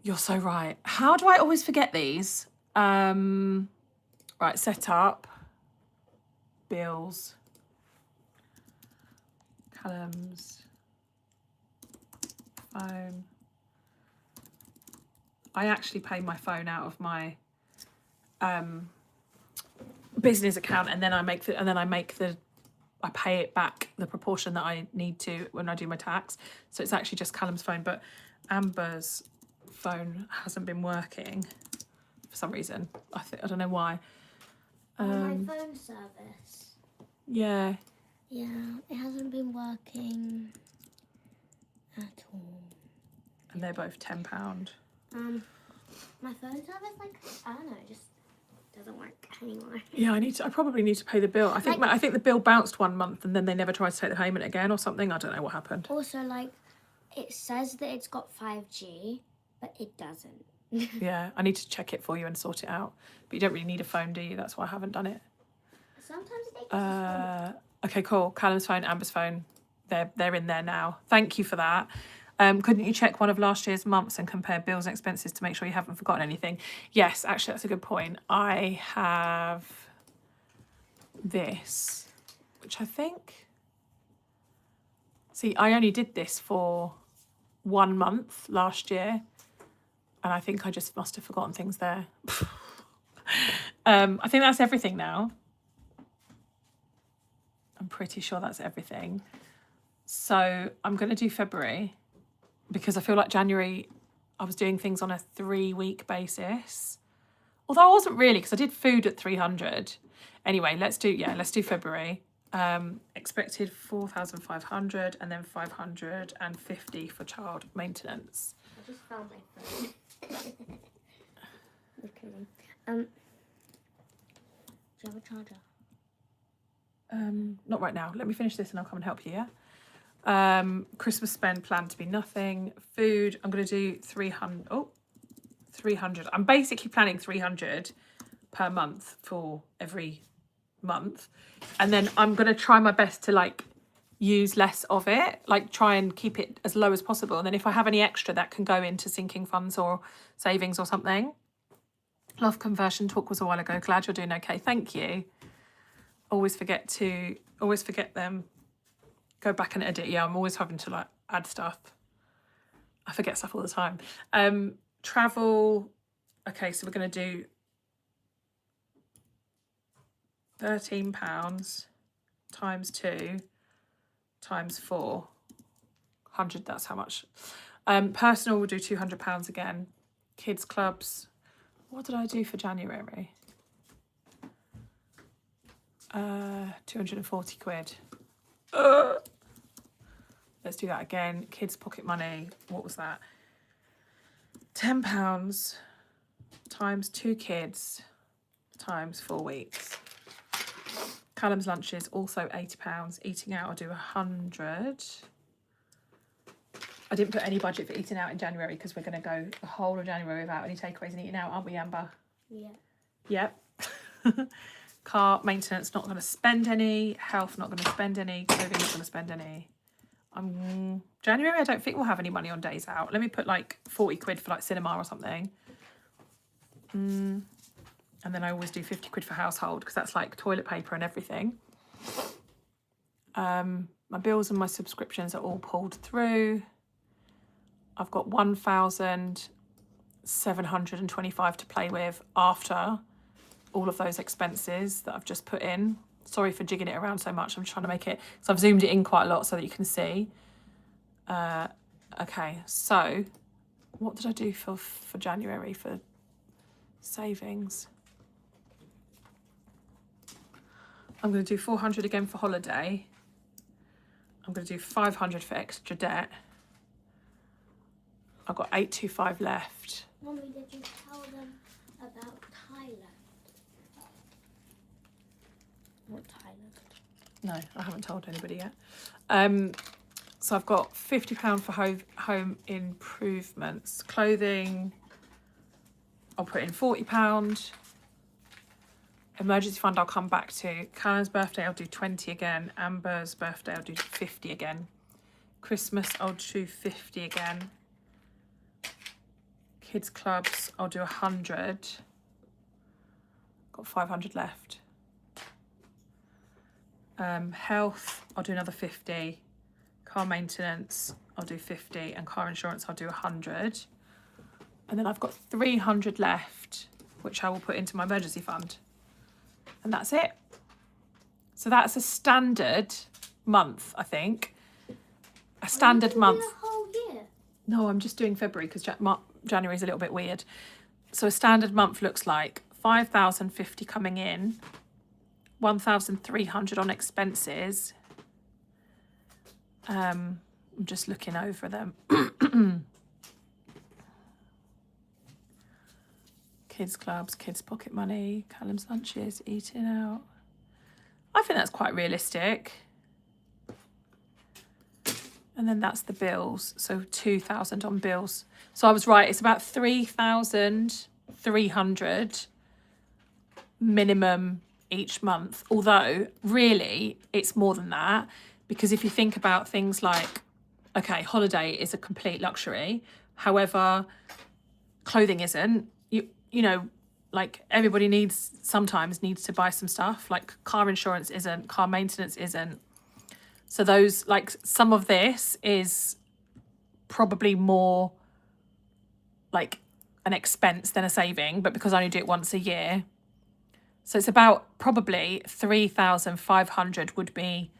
You're so right. How do I always forget these? Right, set up, bills, Callum's phone. I actually pay my phone out of my business account, and then I pay it back the proportion that I need to when I do my tax. So it's actually just Callum's phone, but Amber's phone hasn't been working for some reason. I don't know why. My phone service. Yeah. Yeah, it hasn't been working at all. And they're both £10. My phone service, like, I don't know, just doesn't work anymore. Yeah, I probably need to pay the bill. I think the bill bounced one month and then they never tried to take the payment again or something. I don't know what happened. Also, like, it says that it's got 5G, but it doesn't. Yeah, I need to check it for you and sort it out. But you don't really need a phone, do you? That's why I haven't done it. Sometimes they just Okay, cool. Callum's phone, Amber's phone. They're in there now. Thank you for that. Couldn't you check one of last year's months and compare bills and expenses to make sure you haven't forgotten anything? Yes, actually, that's a good point. I have this, which I think... See, I only did this for 1 month last year, and I think I just must have forgotten things there. I think that's everything now. I'm pretty sure that's everything. So I'm going to do February because I feel like January I was doing things on a 3-week basis. Although I wasn't really, because I did food at 300. Anyway, let's do February. Expected 4,500 and then 550 for child maintenance. I just found my phone. Do you have a charger? Not right now. Let me finish this and I'll come and help you, yeah? Christmas spend planned to be nothing. Food, I'm going to do 300. Oh, 300. I'm basically planning 300 per month for every month. And then I'm going to try my best to like use less of it, like try and keep it as low as possible. And then if I have any extra, that can go into sinking funds or savings or something. Love conversion talk was a while ago. Glad you're doing okay. Thank you. Always forget them. Go back and edit. Yeah, I'm always having to like add stuff. I forget stuff all the time. Travel. Okay, so we're going to do £13 times 2 times 4. 100, that's how much. Personal, we'll do £200 again. Kids clubs. What did I do for January? 240 quid. Let's do that again. Kids pocket money. What was that? £10 times 2 kids times 4 weeks. Callum's lunches also £80. Eating out, I'll do 100. I didn't put any budget for eating out in January because we're going to go the whole of January without any takeaways and eating out, aren't we, Amber? Yeah. Yep. Car maintenance, not going to spend any. Health, not going to spend any. Clothing, not going to spend any. January, I don't think we'll have any money on days out. Let me put like 40 quid for like cinema or something. And then I always do 50 quid for household because that's like toilet paper and everything. My bills and my subscriptions are all pulled through. I've got 1,725 to play with after all of those expenses that I've just put in. Sorry for jigging it around so much. I'm trying to make it, so I've zoomed it in quite a lot so that you can see. Okay, so what did I do for January for savings? I'm going to do 400 again for holiday. I'm going to do 500 for extra debt. I've got 825 left. Mommy, did you tell them about Thailand? What Thailand? No, I haven't told anybody yet. So I've got £50 for home improvements. Clothing, I'll put in £40. Emergency fund I'll come back to. Callum's birthday I'll do 20 again. Amber's birthday I'll do 50 again. Christmas I'll do 50 again. Kids clubs I'll do 100. Got 500 left. Health I'll do another 50. Car maintenance I'll do 50, and car insurance I'll do 100. And then I've got 300 left, which I will put into my emergency fund. And that's it. So that's a standard month, I think. A standard month. The whole year? No, I'm just doing February because January's a little bit weird. So a standard month looks like 5,050 coming in, 1,300 on expenses. I'm just looking over them. Kids clubs, kids pocket money, Callum's lunches, eating out. I think that's quite realistic. And then that's the bills. So 2,000 on bills. So I was right. It's about 3,300 minimum each month. Although really it's more than that, because if you think about things like, okay, holiday is a complete luxury. However, clothing isn't. You know, like everybody sometimes needs to buy some stuff. Like car insurance isn't, car maintenance isn't. So those, like some of this is probably more like an expense than a saving, but because I only do it once a year. So it's about probably 3,500 would be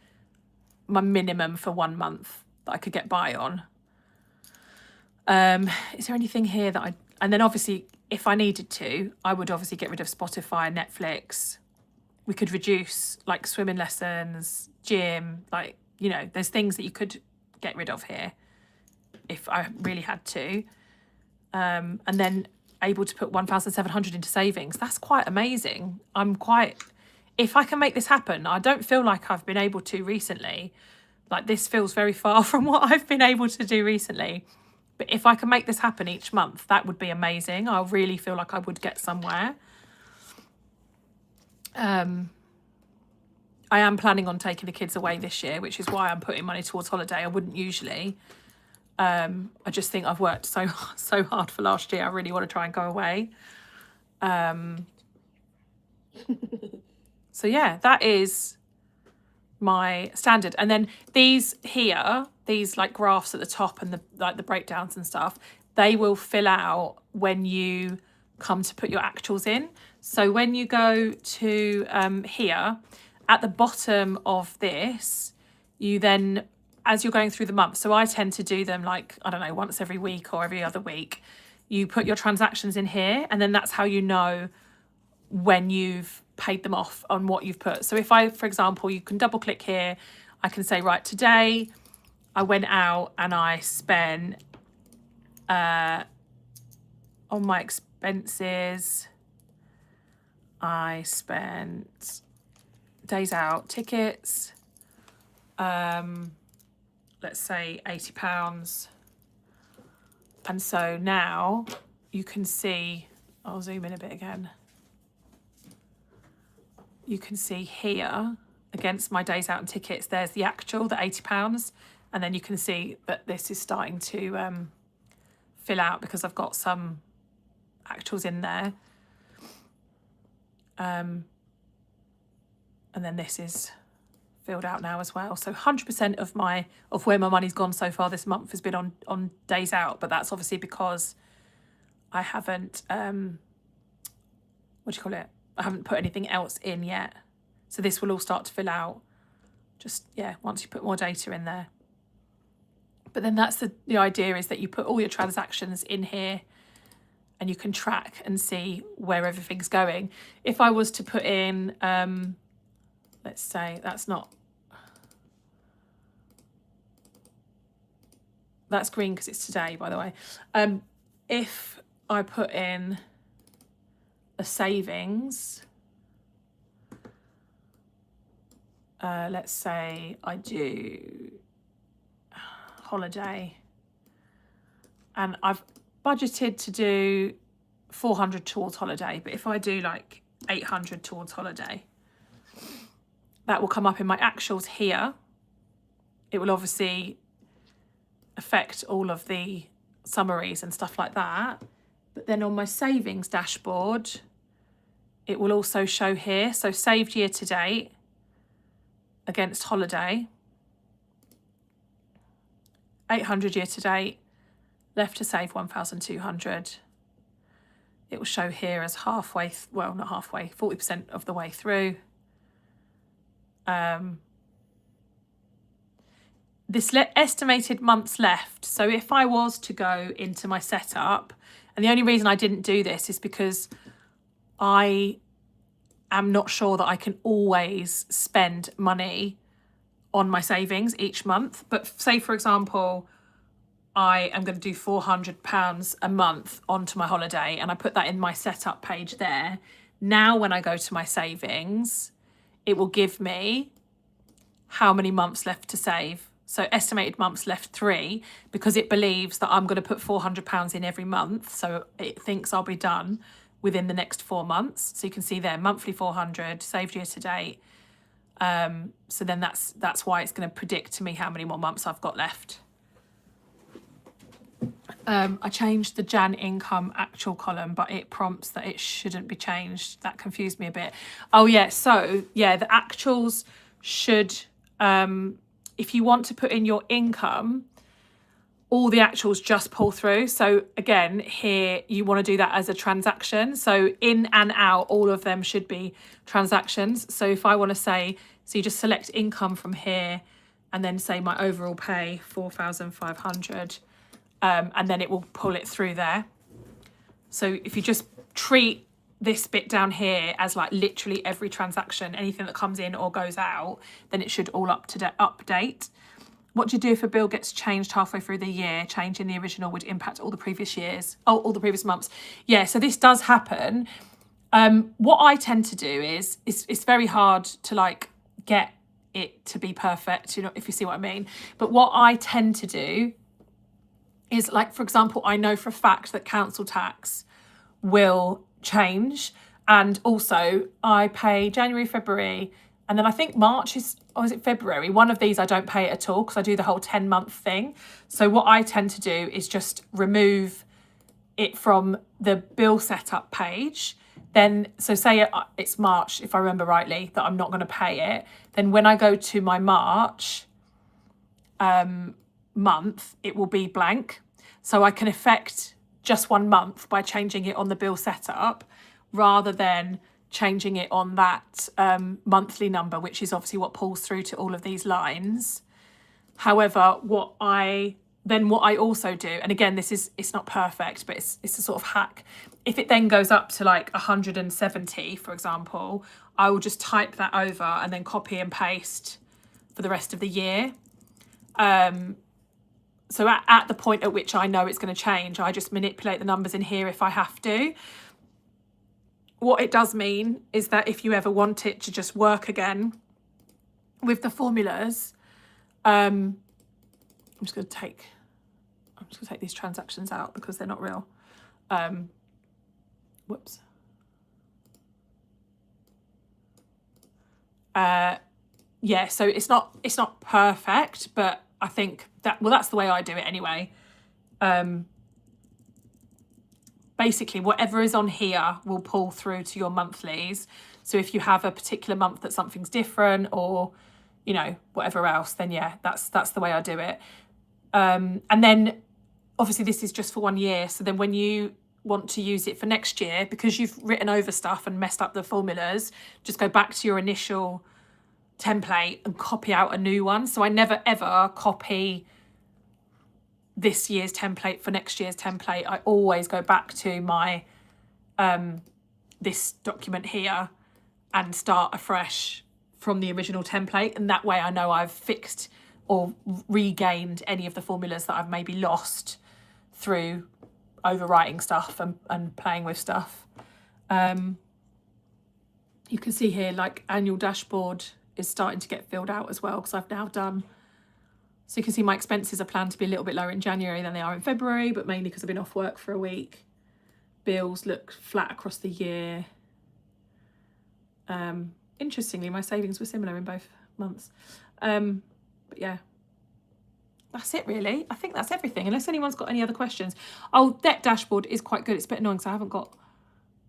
my minimum for 1 month that I could get by on. Is there anything here that and then obviously if I needed to, I would obviously get rid of Spotify, Netflix. We could reduce like swimming lessons, gym, like, you know, there's things that you could get rid of here if I really had to. And then able to put 1,700 into savings. That's quite amazing. If I can make this happen, I don't feel like I've been able to recently. Like this feels very far from what I've been able to do recently. But if I can make this happen each month, that would be amazing. I really feel like I would get somewhere. I am planning on taking the kids away this year, which is why I'm putting money towards holiday. I wouldn't usually. I just think I've worked so hard for last year. I really want to try and go away. So yeah, that is my standard. And then these here, these like graphs at the top and the breakdowns and stuff, they will fill out when you come to put your actuals in. So when you go to here, at the bottom of this, you then, as you're going through the month, so I tend to do them like, I don't know, once every week or every other week, you put your transactions in here, and then that's how you know when you've paid them off on what you've put. So if I, for example, you can double click here, I can say, right, today I went out and I spent on my expenses, I spent days out, tickets, let's say £80. And so now you can see, I'll zoom in a bit again. You can see here against my days out and tickets, there's the actual, the £80. And then you can see that this is starting to fill out because I've got some actuals in there. And then this is filled out now as well. So 100% of where my money's gone so far this month has been on days out, but that's obviously because I haven't, what do you call it? I haven't put anything else in yet. So this will all start to fill out just, yeah, once you put more data in there. But then that's the idea, is that you put all your transactions in here and you can track and see where everything's going. If I was to put in, let's say that's green because it's today, by the way. If I put in a savings, let's say I do holiday, and I've budgeted to do 400 towards holiday, but if I do like 800 towards holiday, that will come up in my actuals here. It will obviously affect all of the summaries and stuff like that. But then on my savings dashboard, it will also show here. So saved year to date against holiday, 800 year to date, left to save 1,200. It will show here as halfway, well, not halfway, 40% of the way through. This estimated months left. So if I was to go into my setup, and the only reason I didn't do this is because I am not sure that I can always spend money on my savings each month. But say, for example, I am going to do £400 a month onto my holiday, and I put that in my setup page there. Now, when I go to my savings, it will give me how many months left to save. So estimated months left 3, because it believes that I'm going to put £400 in every month. So it thinks I'll be done within the next 4 months. So you can see there, monthly 400, saved year to date. So then that's why it's going to predict to me how many more months I've got left. I changed the Jan income actual column, but it prompts that it shouldn't be changed. That confused me a bit. Oh yeah, so yeah, the actuals should, if you want to put in your income, all the actuals just pull through. So again, here you want to do that as a transaction. So in and out, all of them should be transactions. So if I want to say, so you just select income from here and then say my overall pay, 4,500. And then it will pull it through there. So if you just treat this bit down here as like literally every transaction, anything that comes in or goes out, then it should all update. What do you do if a bill gets changed halfway through the year? Changing the original would impact all the previous years. Oh, all the previous months. Yeah, so this does happen. What I tend to do is it's very hard to like get it to be perfect, you know, if you see what I mean. But what I tend to do is, like, for example, I know for a fact that council tax will change, and also I pay January, February, and then I think March is, or is it February? One of these I don't pay it at all because I do the whole 10-month thing. So what I tend to do is just remove it from the bill setup page. Then, so say it's March, if I remember rightly, that I'm not going to pay it. Then when I go to my March month, it will be blank. So I can affect just 1 month by changing it on the bill setup rather than changing it on that monthly number, which is obviously what pulls through to all of these lines. However, what I also do, and again, it's not perfect, but it's a sort of hack. If it then goes up to like 170, for example, I will just type that over and then copy and paste for the rest of the year. So at the point at which I know it's going to change, I just manipulate the numbers in here if I have to. What it does mean is that if you ever want it to just work again with the formulas, I'm just going to take, I'm just gonna take these transactions out because they're not real. Whoops. Yeah, so it's not perfect, but I think that, well, that's the way I do it anyway. Basically, whatever is on here will pull through to your monthlies. So if you have a particular month that something's different, or, you know, whatever else, then yeah, that's the way I do it. And then obviously this is just for 1 year. So then when you want to use it for next year, because you've written over stuff and messed up the formulas, just go back to your initial template and copy out a new one. So I never ever copy this year's template for next year's template. I always go back to my this document here and start afresh from the original template, and that way I know I've fixed or regained any of the formulas that I've maybe lost through overwriting stuff and playing with stuff. You can see here, like, annual dashboard is starting to get filled out as well, because I've now done, so you can see my expenses are planned to be a little bit lower in January than they are in February, but mainly because I've been off work for a week. Bills look flat across the year. Interestingly, my savings were similar in both months. But yeah, that's it really. I think that's everything, unless anyone's got any other questions. Oh, debt dashboard is quite good. It's a bit annoying because I haven't got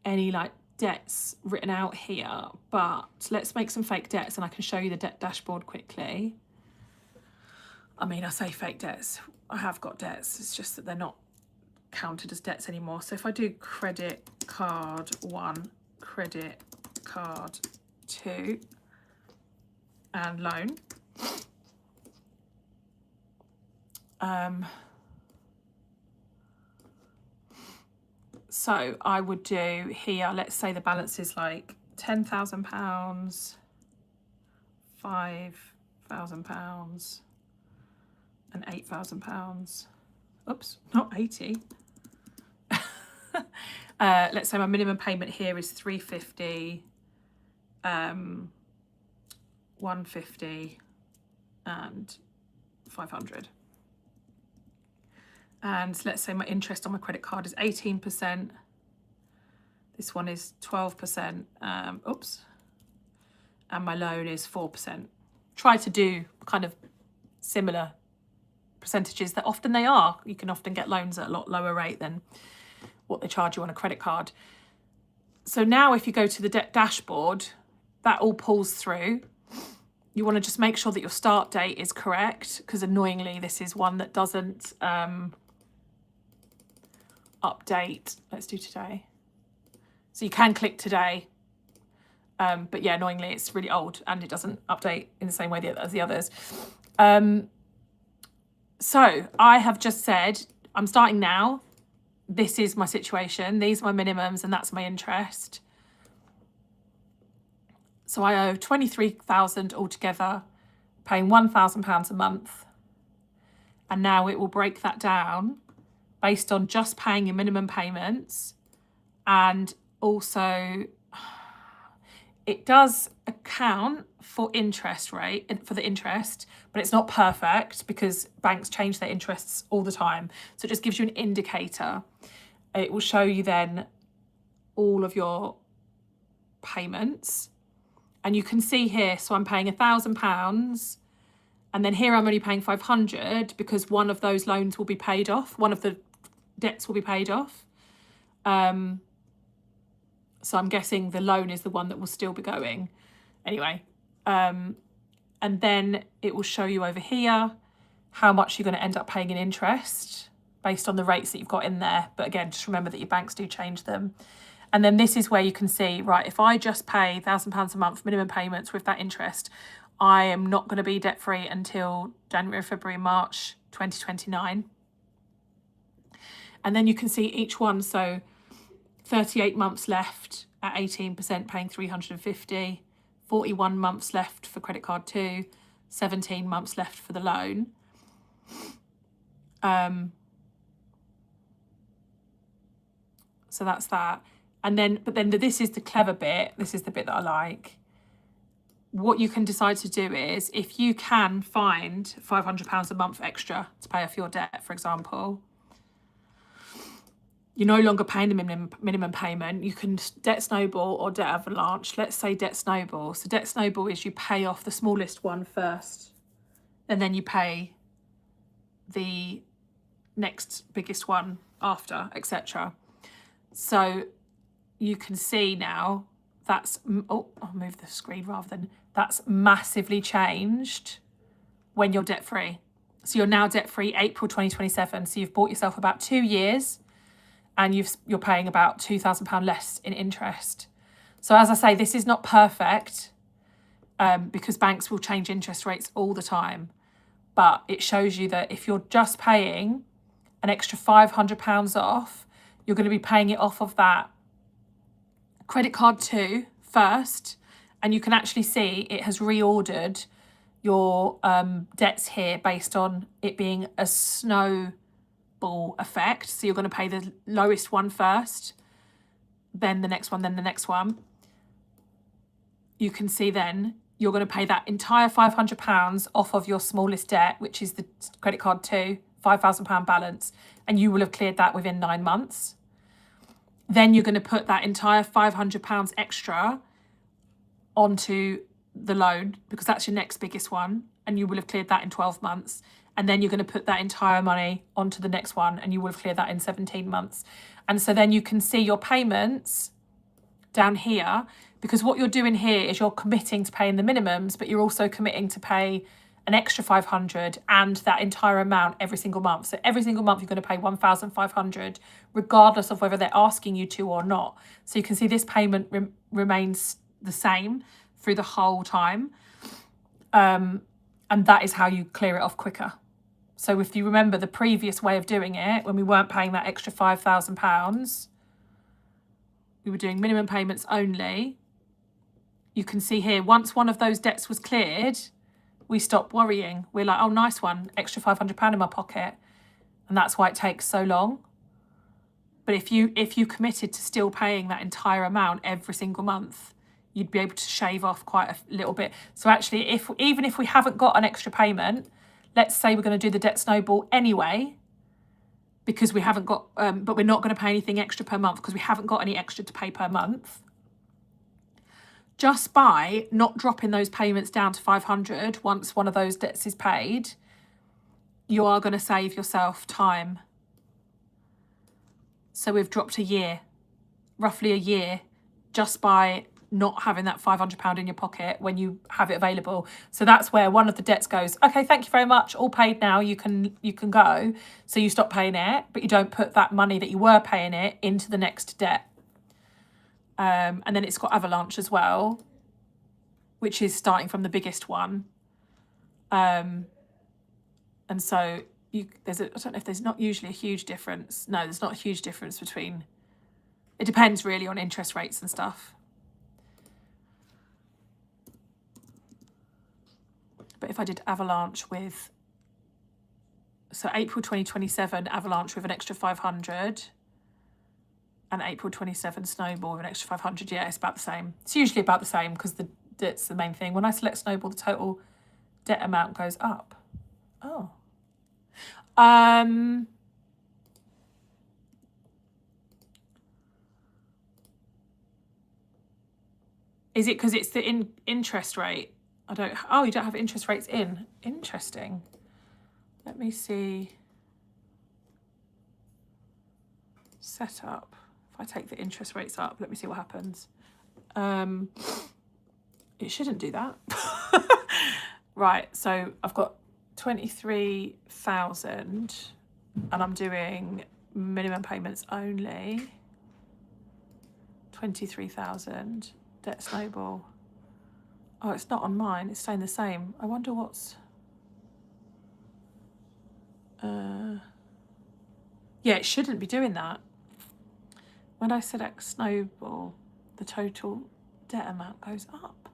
any like debts written out here, but let's make some fake debts and I can show you the debt dashboard quickly. I mean, I say fake debts, I have got debts, it's just that they're not counted as debts anymore. So if I do credit card 1, credit card 2 and loan, so I would do here, let's say the balance is like £10,000, £5,000 and £8,000. Oops, not 80. Let's say my minimum payment here is 350, 150 and 500. And let's say my interest on my credit card is 18%. This one is 12%. Oops. And my loan is 4%. Try to do kind of similar percentages that often they are. You can often get loans at a lot lower rate than what they charge you on a credit card. So now if you go to the debt dashboard, that all pulls through. You want to just make sure that your start date is correct, because annoyingly this is one that doesn't update. Let's do today. So you can click today, but yeah, annoyingly it's really old and it doesn't update in the same way as the others. So I have just said, I'm starting now. This is my situation. These are my minimums and that's my interest. So I owe 23,000 altogether, paying £1,000 a month. And now it will break that down based on just paying your minimum payments, and also it does account for interest rate, for the interest, but it's not perfect because banks change their interests all the time. So it just gives you an indicator. It will show you then all of your payments, and you can see here, so I'm paying £1,000, and then here I'm only paying 500 because one of those loans will be paid off. One of the debts will be paid off. So I'm guessing the loan is the one that will still be going. Anyway, and then it will show you over here how much you're going to end up paying in interest based on the rates that you've got in there. But again, just remember that your banks do change them. And then this is where you can see, right, if I just pay £1,000 a month minimum payments with that interest, I am not going to be debt free until January, February, March 2029. And then you can see each one. So 38 months left at 18%, paying 350, 41 months left for credit card 2, 17 months left for the loan. So that's that. And then, but then this is the clever bit. This is the bit that I like. what you can decide to do is, if you can find £500 a month extra to pay off your debt, for example, you're no longer paying the minimum payment. You can debt snowball or debt avalanche. Let's say debt snowball. So debt snowball is you pay off the smallest one first, and then you pay the next biggest one after, etc. So you can see now that's, oh, I'll move the screen rather than, that's massively changed when you're debt free. So you're now debt free April 2027. So you've bought yourself about 2 years, and you're paying about £2,000 less in interest. So as I say, this is not perfect because banks will change interest rates all the time. But it shows you that if you're just paying an extra £500 off, you're going to be paying it off of that credit card too first. And you can actually see it has reordered your debts here based on it being a snowball effect. So you're going to pay the lowest one first, then the next one, then the next one. You can see then you're going to pay that entire £500 off of your smallest debt, which is the credit card too, £5,000 balance, and you will have cleared that within 9 months. Then you're going to put that entire £500 extra onto the loan because that's your next biggest one, and you will have cleared that in 12 months. And then you're going to put that entire money onto the next one, and you will have cleared that in 17 months. And so then you can see your payments down here, because what you're doing here is you're committing to paying the minimums, but you're also committing to pay an extra 500 and that entire amount every single month. So every single month you're going to pay 1,500 regardless of whether they're asking you to or not. So you can see this payment remains the same through the whole time. And that is how you clear it off quicker. So if you remember the previous way of doing it, when we weren't paying that extra £5,000, we were doing minimum payments only. You can see here, once one of those debts was cleared, we stopped worrying. We're like, oh, nice one, extra £500 in my pocket. And that's why it takes so long. But if you committed to still paying that entire amount every single month, you'd be able to shave off quite a little bit. So actually, even if we haven't got an extra payment, let's say we're going to do the debt snowball anyway, because we haven't got, but we're not going to pay anything extra per month because we haven't got any extra to pay per month. Just by not dropping those payments down to 500 once one of those debts is paid, you are going to save yourself time. So we've dropped a year, roughly a year, just by not having that £500 in your pocket when you have it available. So that's where one of the debts goes, okay, thank you very much, all paid now, you can go. So you stop paying it, but you don't put that money that you were paying it into the next debt. And then it's got avalanche as well, which is starting from the biggest one. And so I don't know if there's not usually a huge difference. No, there's not a huge difference between, it depends really on interest rates and stuff. But if I did avalanche with, so April 2027 avalanche with an extra 500 and April 27 snowball with an extra 500, yeah, it's about the same. It's usually about the same because the debt's the main thing. When I select snowball, the total debt amount goes up. Oh. Is it because it's the interest rate? Oh, you don't have interest rates in. Interesting. Let me see. Setup. If I take the interest rates up, let me see what happens. It shouldn't do that. Right, so I've got 23,000 and I'm doing minimum payments only. 23,000. Debt snowball. Oh, it's not on mine. It's staying the same. I wonder what's... yeah, it shouldn't be doing that. When I select snowball, the total debt amount goes up.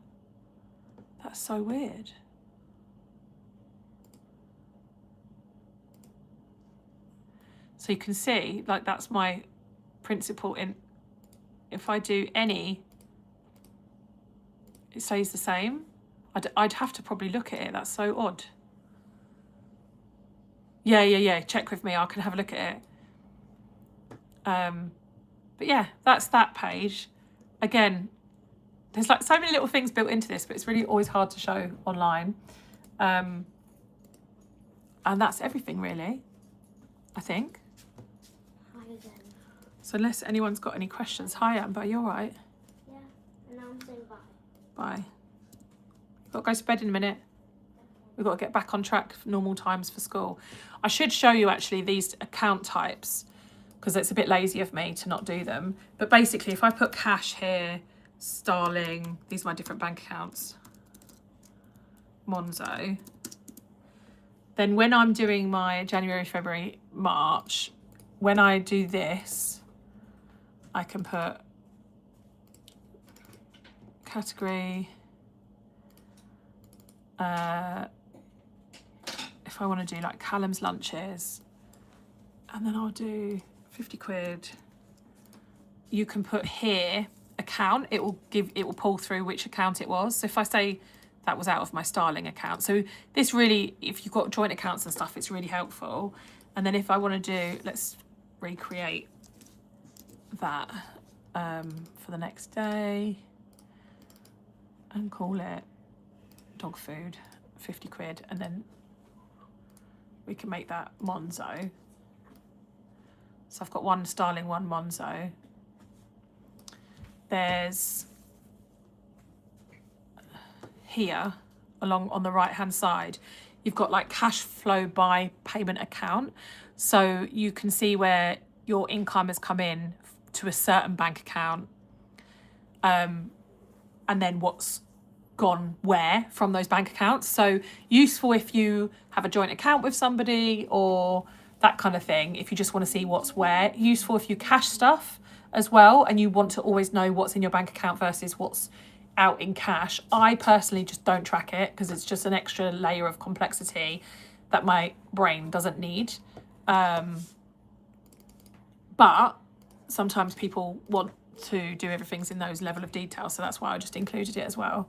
That's so weird. So you can see, like, that's my principal in... If I do any... it stays the same. I'd have to probably look at it. That's so odd. Yeah. Check with me. I can have a look at it. But yeah, that's that page. Again, there's like so many little things built into this, but it's really always hard to show online. And that's everything really, I think. So unless anyone's got any questions. Hi Amber, you all right? Yeah, and now I'm saying bye. Bye. Got to go to bed in a minute. We've got to get back on track for normal times for school. I should show you actually these account types because it's a bit lazy of me to not do them. But basically, if I put cash here, Starling, these are my different bank accounts, Monzo, then when I'm doing my January, February, March, when I do this, I can put category, if I want to do like Callum's lunches, and then I'll do 50 quid. You can put here account, it will pull through which account it was. So if I say that was out of my Starling account, so this really, if you've got joint accounts and stuff, it's really helpful. And then if I want to do, let's recreate that for the next day and call it dog food, 50 quid, and then we can make that Monzo. So I've got one Starling, one Monzo. There's here along on the right hand side, you've got like cash flow by payment account. So you can see where your income has come in to a certain bank account, and then what's gone where from those bank accounts. So useful if you have a joint account with somebody or that kind of thing, if you just want to see what's where. Useful if you cash stuff as well and you want to always know what's in your bank account versus what's out in cash. I personally just don't track it because it's just an extra layer of complexity that my brain doesn't need. But sometimes people want to do everything in those level of detail, so that's why I just included it as well.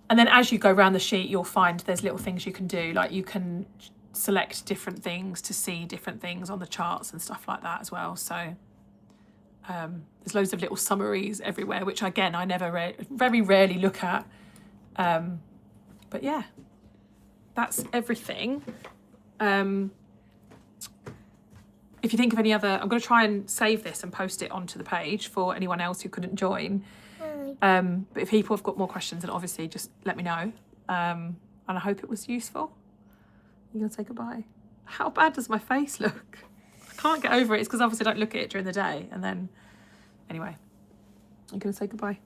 And then as you go around the sheet, you'll find there's little things you can do, like you can select different things to see different things on the charts and stuff like that as well. So there's loads of little summaries everywhere, which again, I never very rarely look at. But yeah, that's everything. If you think of any other, I'm going to try and save this and post it onto the page for anyone else who couldn't join. But if people have got more questions, then obviously just let me know. And I hope it was useful. You're going to say goodbye. How bad does my face look? I can't get over it. It's because obviously I don't look at it during the day. And then, anyway, I'm going to say goodbye.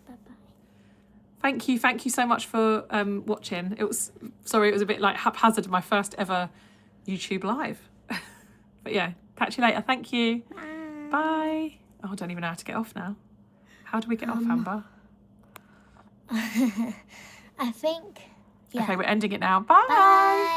Bye-bye. Thank you so much for watching. It was a bit like haphazard, my first ever YouTube live. But yeah, catch you later. Thank you. Bye. Bye. Oh, I don't even know how to get off now. How do we get off, Amber? I think, yeah. Okay, we're ending it now. Bye. Bye.